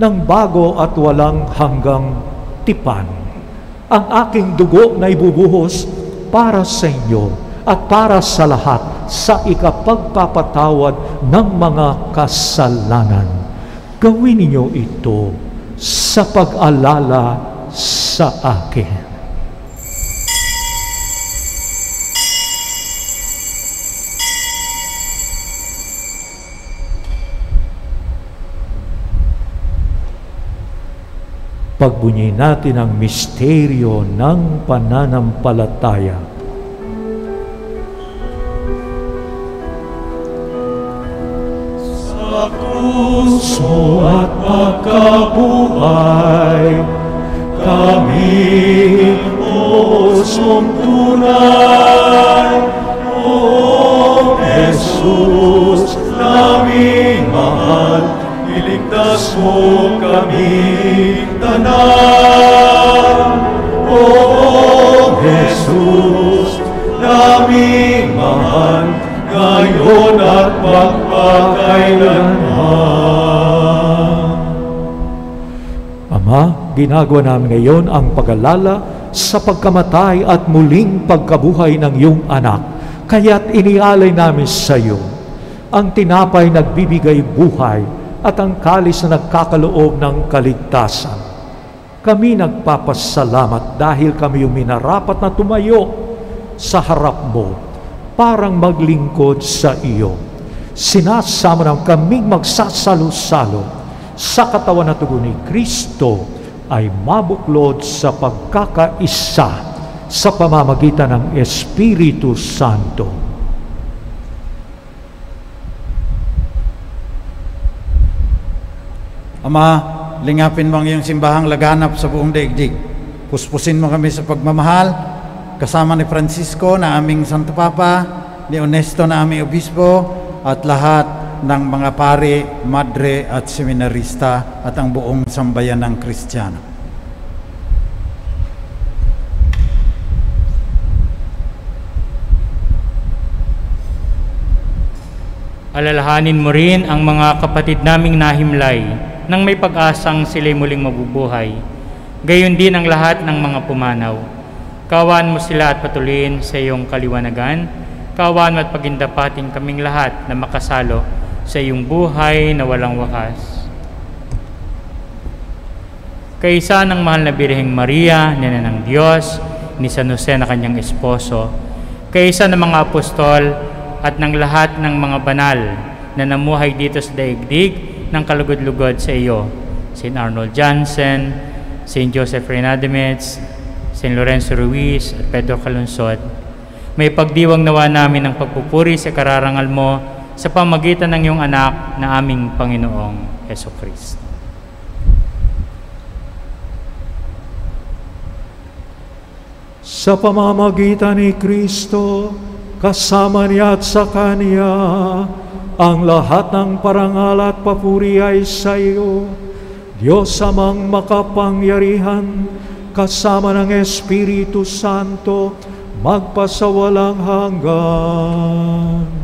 ng bago at walang hanggang tipan. Ang aking dugo na ibubuhos para sa inyo at para sa lahat sa ikapagpapatawad ng mga kasalanan. Gawin ninyo ito sa pag-alala sa akin. Pagbunyi natin ang misteryo ng pananampalataya. Puso at pagkabuhay, kami pusong tunay. O Jesus, naming mahal, iligtas mo kami tanan. O Jesus, naming mahal, ngayon at magpakailanman. Ama, ginagawa namin ngayon ang pag-alala sa pagkamatay at muling pagkabuhay ng iyong anak. Kaya't inialay namin sa iyo ang tinapay nagbibigay buhay at ang kalis na nagkakaloob ng kaligtasan. Kami nagpapasalamat dahil kami yung minarapat na tumayo sa harap mo parang maglingkod sa iyo. Sinasama naman kaming magsasalo-salo sa katawan at dugo ni Kristo ay mabuklod sa pagkakaisa sa pamamagitan ng Espiritu Santo. Ama, lingapin mo ang iyong simbahang laganap sa buong daigdig. Puspusin mo kami sa pagmamahal, kasama ni Francisco na aming Santo Papa, ni Onesto na aming Obispo, at lahat ng mga pari, madre at seminarista at ang buong sambayan ng Kristiyano. Alalahanin mo rin ang mga kapatid naming nahimlay nang may pag-asang sila'y muling mabubuhay. Gayon din ang lahat ng mga pumanaw. Kawan mo sila at patuloyin sa iyong kaliwanagan. Kawan mo at pagindapating kaming lahat na makasalo sa iyong buhay na walang wakas. Kaisa ng mahal na Birheng Maria, Nena ng Diyos, ni San Jose na kanyang esposo, kaisa ng mga apostol at ng lahat ng mga banal na namuhay dito sa daigdig ng kalugod-lugod sa iyo, St. Arnold Jansen, St. Joseph Reynademez, St. Lorenzo Ruiz at Pedro Calungsod, may pagdiwang nawa namin ng pagpupuri sa kararangal mo sa pamagitan ng iyong anak na aming Panginoong Hesukristo. Sa pamamagitan ni Kristo, kasama niya at sa Kanya, ang lahat ng parangal at papuri ay sa iyo, Diyos amang makapangyarihan, kasama ng Espiritu Santo, magpasawalang hanggan.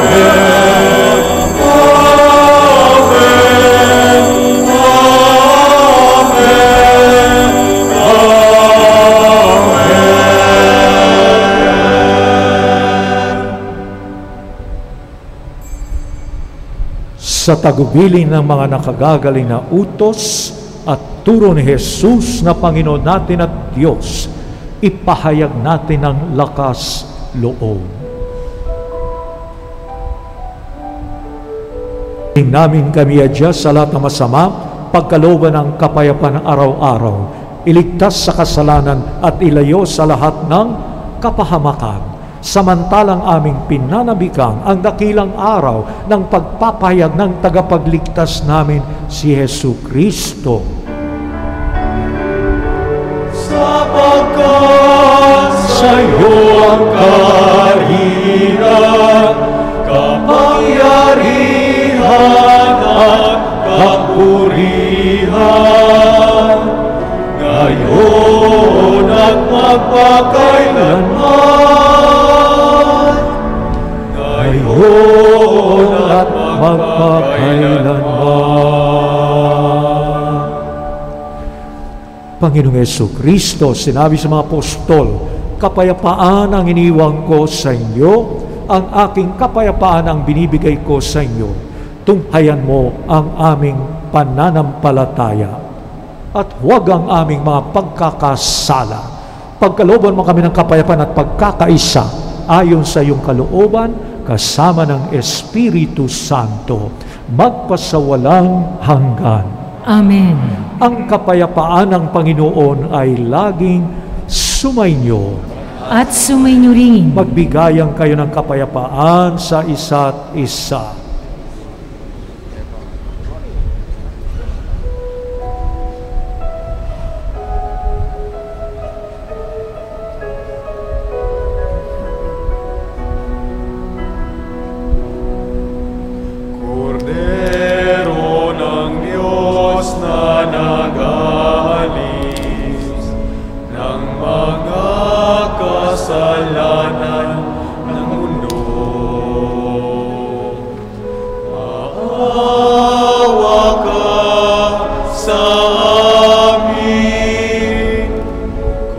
Amen. sa tagubilin ng mga nakagagaling na utos at turo ni Jesus na Panginoon natin at Diyos, ipahayag natin ang lakas loob. Namin kami adya sa lahat ng masama, pagkalooban ng kapayapaan araw-araw, iligtas sa kasalanan at ilayo sa lahat ng kapahamakan, samantalang aming pinanabikang ang dakilang araw ng pagpapahayag ng tagapagligtas namin si Hesu Kristo. Sapagkat sa iyo ang kaharian, kapangyarihan at kapurihan, ngayon at magpakailanman, ngayon at magpakailanman. Panginoong Hesu Kristo, sinabi sa mga apostol, kapayapaan ang iniwang ko sa inyo, ang aking kapayapaan ang binibigay ko sa inyo. Tunghayan mo ang aming pananampalataya at huwag ang aming mga pagkakasala. Pagkalooban mo kami ng kapayapaan at pagkakaisa ayon sa iyong kalooban kasama ng Espiritu Santo magpasawalang hanggan. Amen. Ang kapayapaan ng Panginoon ay laging sumainyo at sumainyo rin. Magbigayan kayo ng kapayapaan sa isa't isa. Kordero ng Diyos na nag-aalis ng mga kasalanan ng mundo, maawa ka sa amin.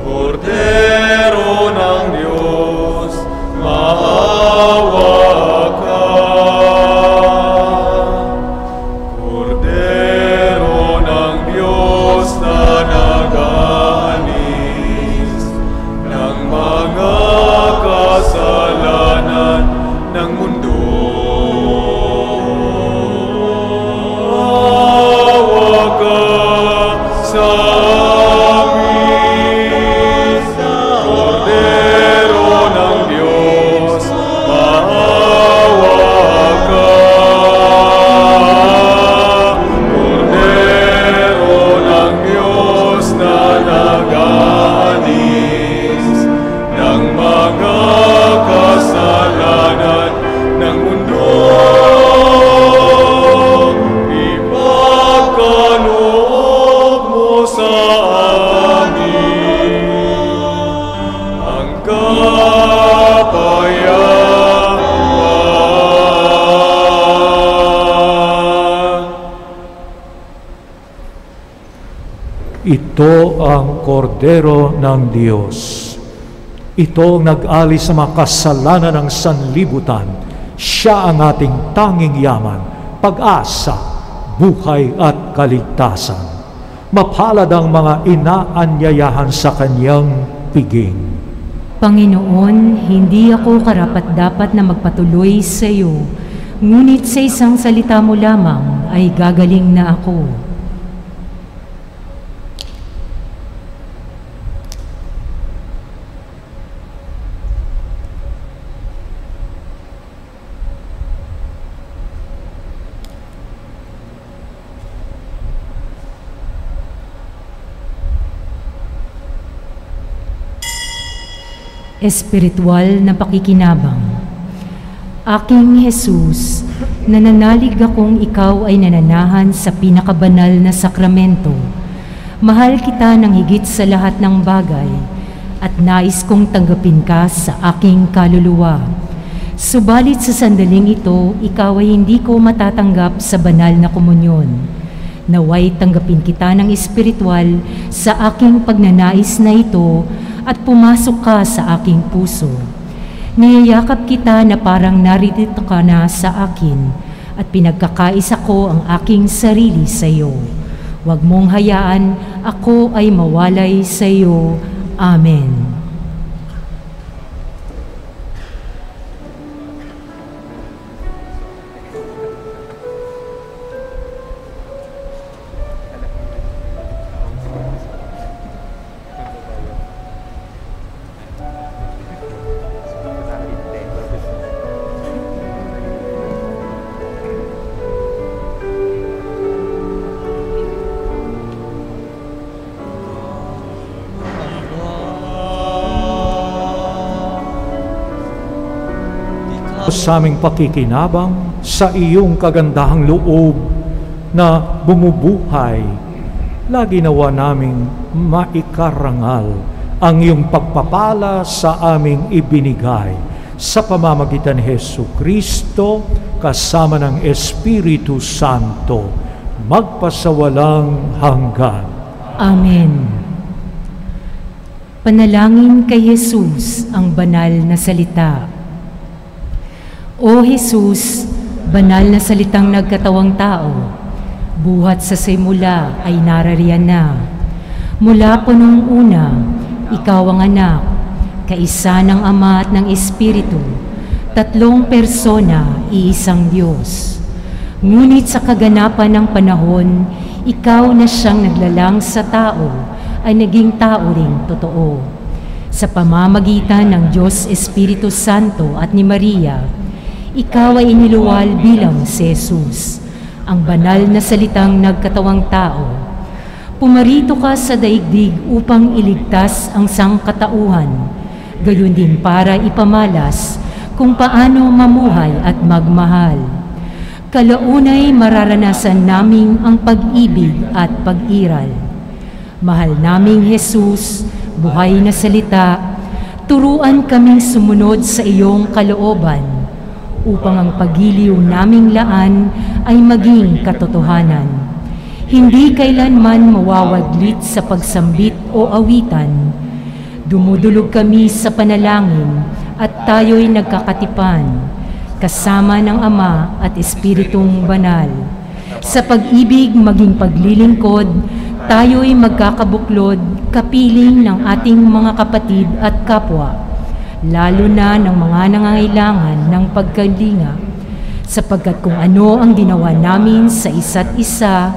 Kordero ng Diyos, maawa ka. Kordero ng Diyos na nag-aalis ng mga kasalanan ng mundo, maawa ka sa amin. Kordero ng Diyos, maawa ka. Kordero ng Diyos na nag-aalis ng mga kasalanan ng mundo, ipagkaloob mo sa amin ang kapayapaan. Ito ang kordero ng Diyos. Ito ang nag-alis sa mga kasalanan ng sanlibutan. Siya ang ating tanging yaman, pag-asa, buhay at kaligtasan. Mapalad ang mga inaanyayahan sa kanyang piging. Panginoon, hindi ako karapat-dapat na magpatuloy sa iyo, ngunit sa isang salita mo lamang ay gagaling na ako. Espiritual na pakikinabang. Aking Jesus, nananalig akong ikaw ay nananahan sa pinakabanal na sakramento. Mahal kita ng higit sa lahat ng bagay at nais kong tanggapin ka sa aking kaluluwa. Subalit sa sandaling ito, ikaw ay hindi ko matatanggap sa banal na komunyon. Naway tanggapin kita ng espiritual sa aking pagnanais na ito at pumasok ka sa aking puso. Niyayakap kita na parang narito ka na sa akin at pinagkakaisa ko ang aking sarili sa iyo. Huwag mong hayaan ako ay mawalay sa iyo. Amen. Sa aming pakikinabang sa iyong kagandahang loob na bumubuhay, lagi nawa naming maikarangal ang iyong pagpapala sa aming ibinigay sa pamamagitan ni Jesucristo kasama ng Espiritu Santo magpasawalang hanggan. Amen. Panalangin kay Jesus ang banal na salita. O Jesus, banal na salitang nagkatawang tao, buhat sa simula ay narariyan na. Mula po nung una, ikaw ang anak, kaisa ng Ama at ng Espiritu, tatlong persona, iisang Diyos. Ngunit sa kaganapan ng panahon, ikaw na siyang naglalang sa tao, ay naging tao ring totoo. Sa pamamagitan ng Diyos Espiritu Santo at ni Maria, ikaw ay iniluwal bilang si Jesus, ang banal na salitang nagkatawang tao. Pumarito ka sa daigdig upang iligtas ang sangkatauhan, gayon din para ipamalas kung paano mamuhay at magmahal. Kalaunay mararanasan naming ang pag-ibig at pag-iral. Mahal naming Jesus, buhay na salita, turuan kaming sumunod sa iyong kalooban, upang ang pagiliw naming laan ay maging katotohanan. Hindi kailanman mawawaglit sa pagsambit o awitan. Dumudulog kami sa panalangin at tayo'y nagkakatipan, kasama ng Ama at Espiritong Banal. Sa pag-ibig maging paglilingkod, tayo'y magkakabuklod, kapiling ng ating mga kapatid at kapwa, lalo na ng mga nangangailangan ng pagkalinga, sapagkat kung ano ang ginawa namin sa isa't isa,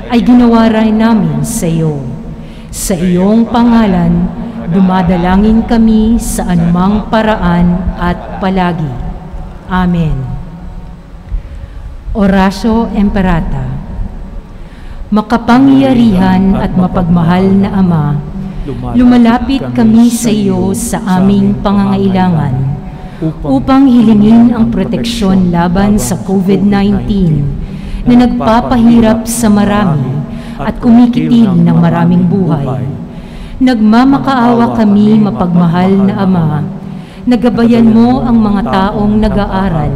ay ginawa rin namin sa iyo. Sa iyong pangalan, dumadalangin kami sa anumang paraan at palagi. Amen. Oratio Imperata. Makapangyarihan at mapagmahal na Ama, lumalapit kami sa iyo sa aming pangangailangan upang hilingin ang proteksyon laban sa COVID-19 na nagpapahirap sa marami at kumikitil ng maraming buhay. Nagmamakaawa kami, mapagmahal na Ama, nagabayan mo ang mga taong nag-aaral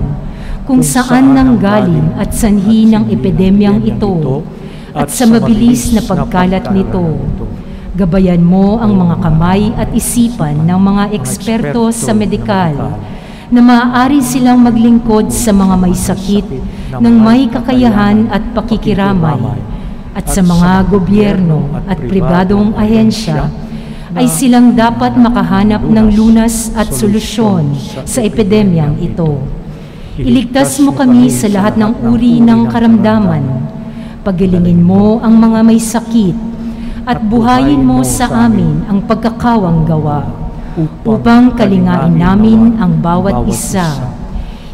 kung saan nanggaling at sanhi ng epidemyang ito at sa mabilis na pagkalat nito. Gabayan mo ang mga kamay at isipan ng mga eksperto sa medikal na maaari silang maglingkod sa mga may sakit ng may kakayahan at pakikiramay, at sa mga gobyerno at pribadong ahensya ay silang dapat makahanap ng lunas at solusyon sa epidemyang ito. Iligtas mo kami sa lahat ng uri ng karamdaman. Pagilingin mo ang mga may sakit at buhayin mo sa amin ang pagkakawang gawa upang kalingain namin ang bawat isa.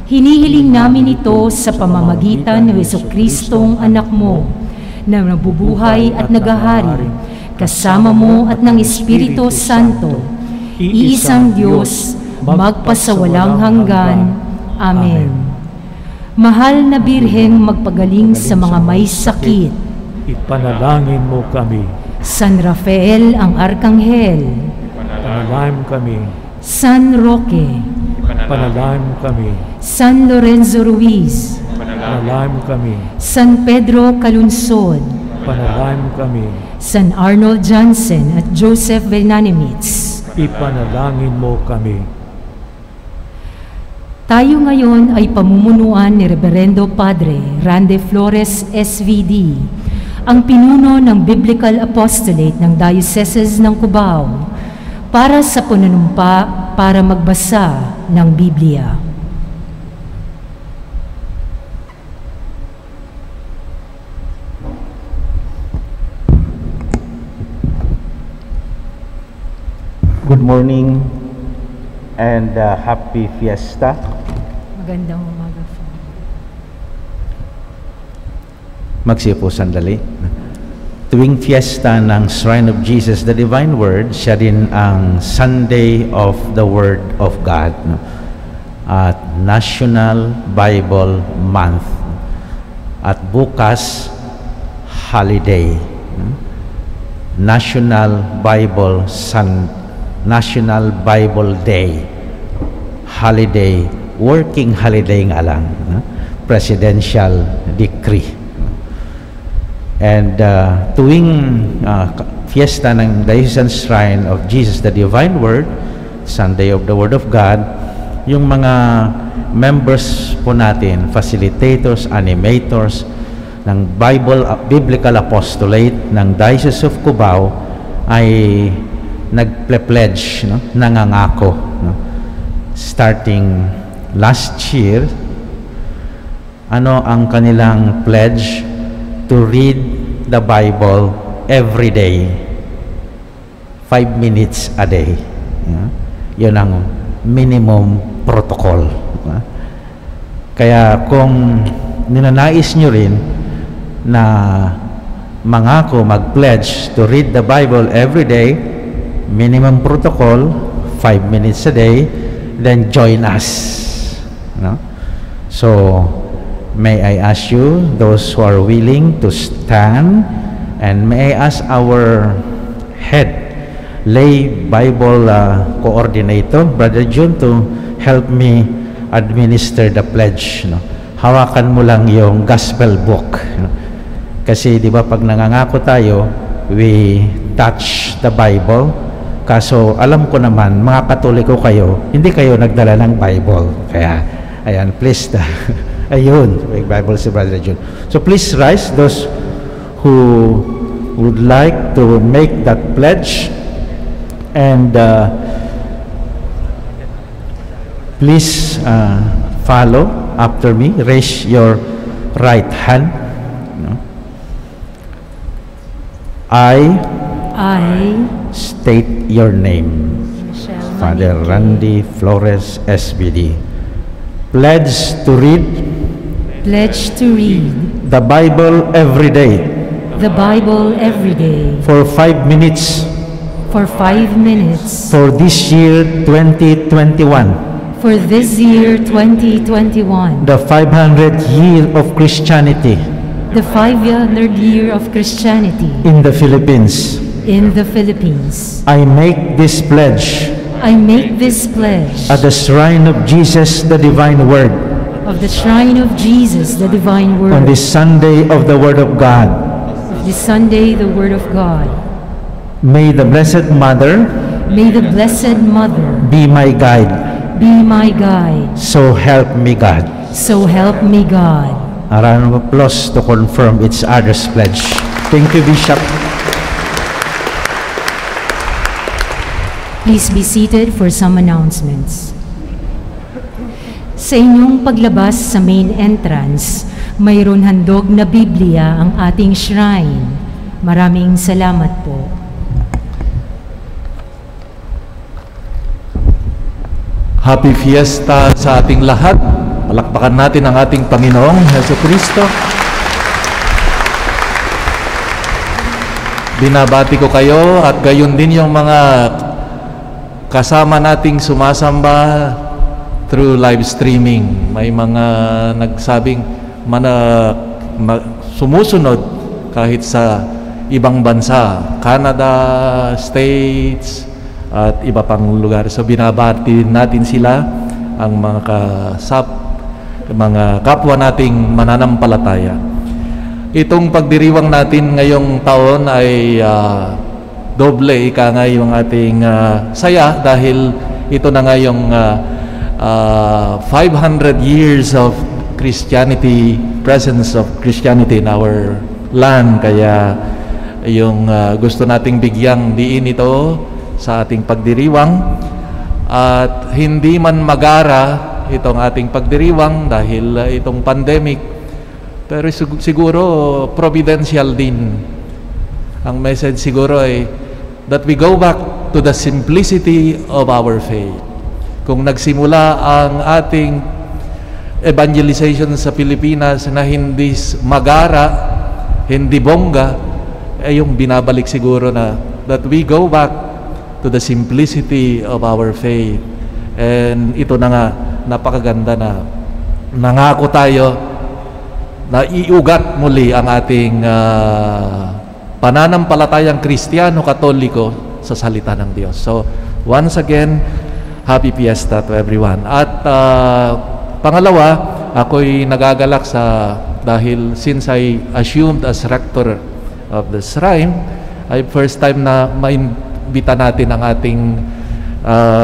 Hinihiling namin ito sa pamamagitan ng Jesucristong anak mo na nabubuhay at nagahari kasama mo at ng Espiritu Santo, iisang Diyos, magpasawalang hanggan. Amen. Mahal na Birheng magpagaling sa mga may sakit, ipanalangin mo kami. San Rafael ang Arkanghel, Panalangin kami. San Roque, Panalangin kami. San Lorenzo Ruiz, Panalangin kami. San Pedro Calunsod, Panalangin kami. San Arnold Johnson at Joseph Benanemitz, Ipanalangin mo kami. Tayo ngayon ay pamumunuan ni Reverendo Padre Rande Flores SVD, ang pinuno ng Biblical Apostolate ng Diocese ng Cubao, para sa panunumpa para magbasa ng Biblia. Good morning and happy fiesta. Magandang umaga po. Magsipo sandali. Tuwing fiesta ng Shrine of Jesus, the Divine Word, siya din ang Sunday of the Word of God. At National Bible Month. At bukas, holiday. National Bible Day. Holiday, working holiday nga lang. Presidential decree. And tuwing fiesta ng Diocesan Shrine of Jesus, the Divine Word, Sunday of the Word of God, yung mga members po natin, facilitators, animators ng Biblical Apostolate ng Diocese of Cubao ay nagple-pledge, nangangako. Starting last year, ano ang kanilang pledge? To read the Bible every day, 5 minutes a day. Yun ang minimum protocol. Kaya kung ninanais nyo rin na mangako, mag-pledge to read the Bible every day, minimum protocol, 5 minutes a day, then join us. So, may I ask you, those who are willing to stand, and may I ask our head lay Bible coordinator, Brother June, to help me administer the pledge. Hawakan mo lang yung gospel book. Kasi di ba pag nangangako tayo, we touch the Bible. Kaso alam ko naman, mga Katoliko kayo, hindi kayo nagdala ng Bible. Kaya, ayan, please. Ayun, may Bible si Brother June. So please rise, those who would like to make that pledge, and please follow after me. Raise your right hand. I state your name. Father Randy Flores SVD. Pledge to read the Bible every day. The Bible every day. For 5 minutes. For 5 minutes. For this year 2021. For this year 2021. The 500th year of Christianity. The 500th year of Christianity. In the Philippines. In the Philippines. I make this pledge. I make this pledge. At the Shrine of Jesus, the Divine Word. Of the Shrine of Jesus, the Divine Word. On this Sunday of the Word of God. Of this Sunday, the Word of God. May the Blessed Mother. May the Blessed Mother. Be my guide. Be my guide. So help me God. So help me God. A round of applause to confirm its other's pledge. Thank you, Bishop. Please be seated for some announcements. Sa inyong paglabas sa main entrance, mayroon handog na Biblia ang ating shrine. Maraming salamat po. Happy Fiesta sa ating lahat. Palakpakan natin ang ating Panginoong Jesucristo. Binabati ko kayo at gayon din yung mga kasama nating sumasamba through live streaming. May mga nagsabing sumusunod kahit sa ibang bansa, Canada, States, at iba pang lugar. So binabati natin sila, ang mga kapwa nating mananampalataya. Itong pagdiriwang natin ngayong taon ay doble, ika nga yung ating saya dahil ito na nga yung 500 years of Christianity, presence of Christianity in our land. Kaya yung gusto nating bigyang diin ito sa ating pagdiriwang, at hindi man magara itong ating pagdiriwang dahil itong pandemic, pero siguro providential din. Ang message siguro ay that we go back to the simplicity of our faith. Kung nagsimula ang ating evangelization sa Pilipinas na hindi magara, hindi bongga, yung binabalik siguro na that we go back to the simplicity of our faith. And ito na nga, napakaganda na nangako tayo na iugat muli ang ating pananampalatayang Kristiyano Katoliko sa salita ng Diyos. So, once again, happy fiesta to everyone. At pangalawa, ako'y nagagalak dahil since I assumed as rector of the shrine, ay first time na maimbita natin ang ating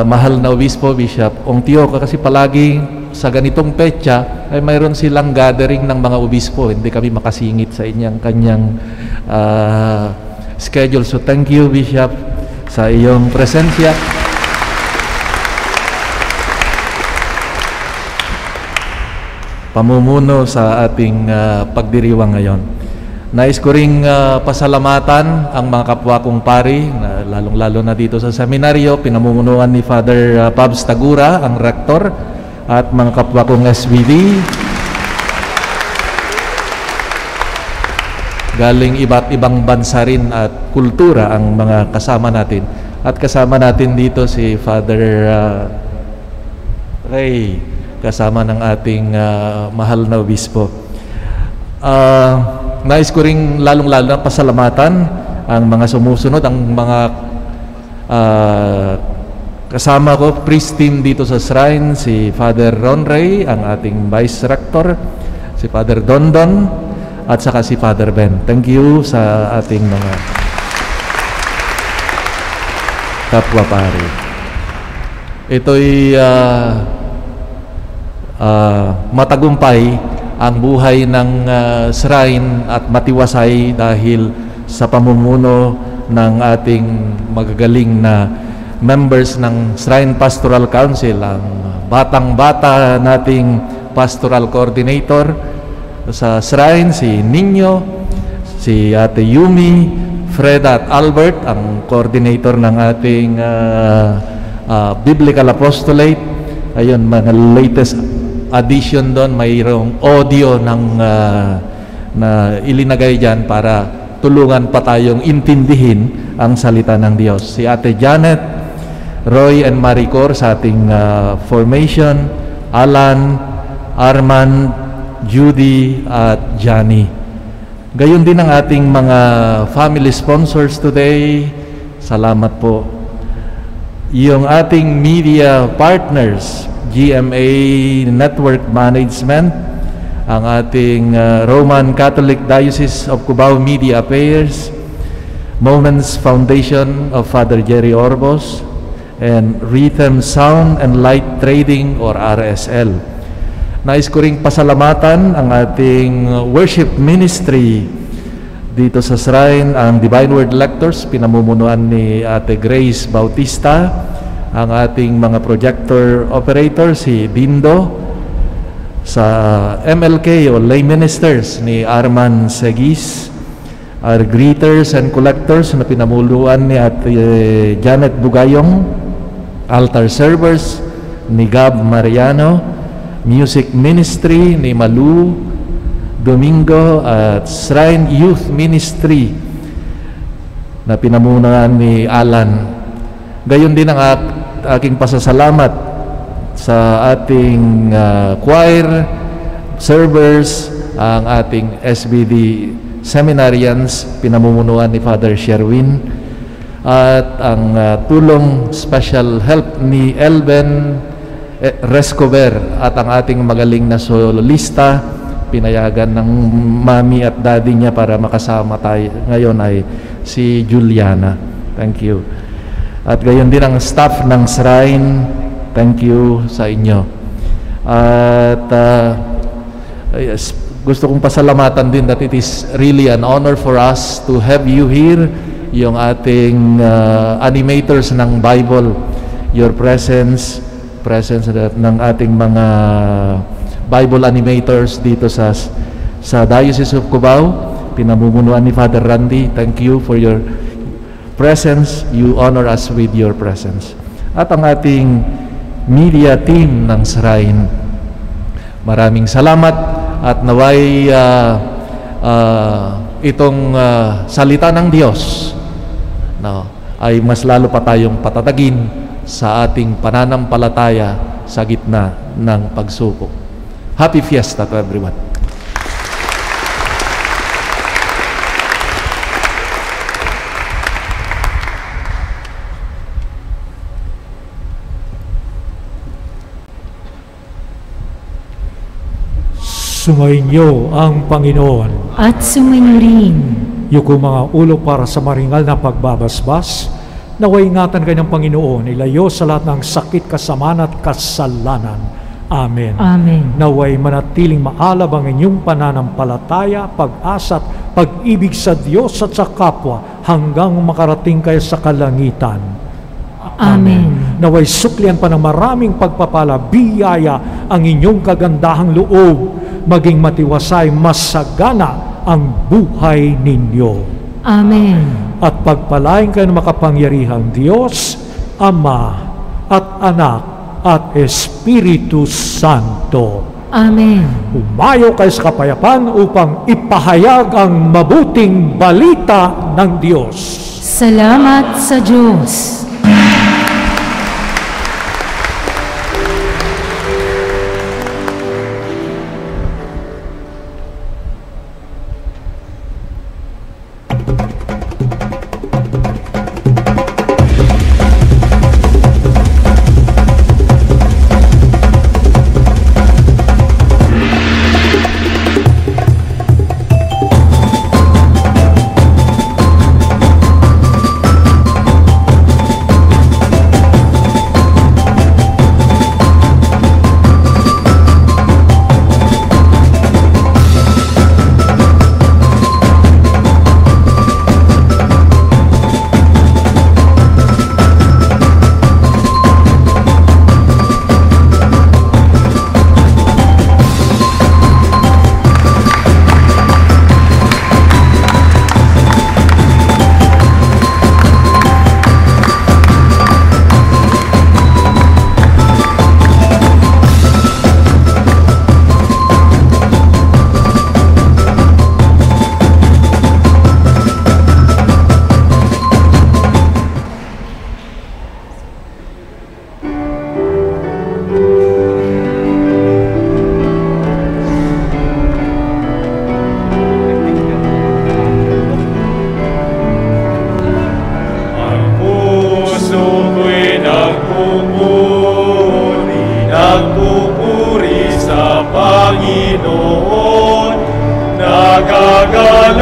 mahal na obispo, Bishop Ongtioco, kasi palagi sa ganitong petsa ay mayroon silang gathering ng mga obispo. Hindi kami makasingit sa kanyang schedule. So thank you, Bishop, sa iyong presensya. Pamumuno sa ating pagdiriwang ngayon. Nais ko ring pasalamatan ang mga kapwa kong pari, lalong-lalo na dito sa seminaryo, pinamumunuan ni Father Pabs Tagura, ang rector, at mga kapwa kong SBD. Galing iba't ibang bansa rin at kultura ang mga kasama natin. At kasama natin dito si Father Ray, kasama ng ating mahal na obispo. Nais ko ring lalong-lalo na pasalamatan ang mga sumusunod, ang mga kasama ko, priest team dito sa shrine, si Father Ron Ray, ang ating vice rector, si Father Dondon, at saka si Father Ben. Thank you sa ating mga kapwa pari. Ito'y matagumpay ang buhay ng shrine at matiwasay dahil sa pamumuno ng ating magagaling na members ng Shrine Pastoral Council, ang batang-bata nating pastoral coordinator sa shrine, si Nino, si Ate Yumi, Fred at Albert, ang coordinator ng ating Biblical Apostolate. Ayun, mga latest addition doon, mayroong audio na ilinagay dyan para tulungan pa tayong intindihin ang salita ng Diyos. Si Ate Janet, Roy and Maricor sa ating formation, Alan, Arman, Judy at Johnny. Gayon din ang ating mga family sponsors today. Salamat po. Yung ating media partners, GMA Network Management, ang ating Roman Catholic Diocese of Cubao Media Affairs, Moments Foundation of Father Jerry Orbos, and Rhythm Sound and Light Trading or RSL. Nais ko ring pasalamatan ang ating worship ministry dito sa shrine, ang Divine Word Lectors, pinamumunuan ni Ate Grace Bautista, ang ating mga projector operator, si Dindo, sa MLK o lay ministers ni Arman Segis, our greeters and collectors na pinamuluan ni Ate Janet Bugayong, altar servers ni Gab Mariano, music ministry ni Malu Domingo, at Shrine Youth Ministry na pinamunuan ni Alan. Gayon din ang aking pasasalamat sa ating choir, servers, ang ating SBD seminarians, pinamumunuan ni Father Sherwin, at ang tulong special help ni Elben Rescover, at ang ating magaling na solista, pinayagan ng mami at daddy niya para makasama tayo ngayon, ay si Juliana. Thank you. At gayon din ang staff ng shrine, Thank you sa inyo. At yes, gusto kong pasalamatan din that it is really an honor for us to have you here, yung ating animators ng Bible, your presence ng ating mga Bible animators dito sa Diocese of Cubao, pinamumunuan ni Father Randy. Thank you for your presence. You honor us with your presence. At ang ating media team ng Shrine, maraming salamat at naway itong salita ng Diyos ay mas lalo pa tayong patatagin sa ating pananampalataya sa gitna ng pagsubok. Happy Fiesta to everyone. Sumainyo ang Panginoon. At sumainyo rin. Yuko mga ulo para sa maringal na pagbabasbas. Naway ingatan kayo ng Panginoon, ilayo sa lahat ng sakit, kasamaan at kasalanan. Amen. Amen. Naway manatiling maalab ang inyong pananampalataya, pag-asa at pag-ibig sa Diyos at sa kapwa hanggang makarating kayo sa kalangitan. Amen. Naway suklian pa ng maraming pagpapala, biyaya ang inyong kagandahang loob, maging matiwasay, masagana ang buhay ninyo. Amen. At pagpalain kayo ng makapangyarihang Diyos, Ama at Anak at Espiritu Santo. Amen. Umayo kayo sa kapayapaan upang ipahayag ang mabuting balita ng Diyos. Salamat sa Diyos. Nagagalak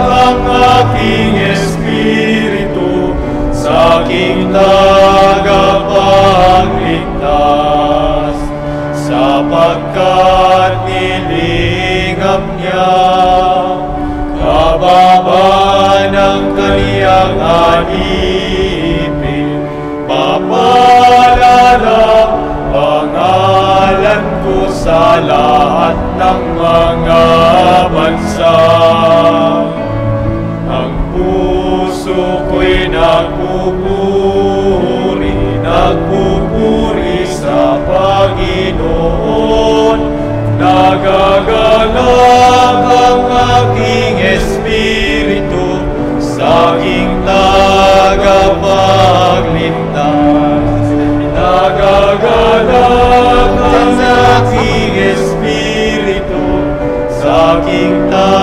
ang aking espiritu sa aking tagapagligtas, sapagkat nilingap niya kababa ng kaniyang alipin. Papalala pangalan ko sa lahat ng mga bansa.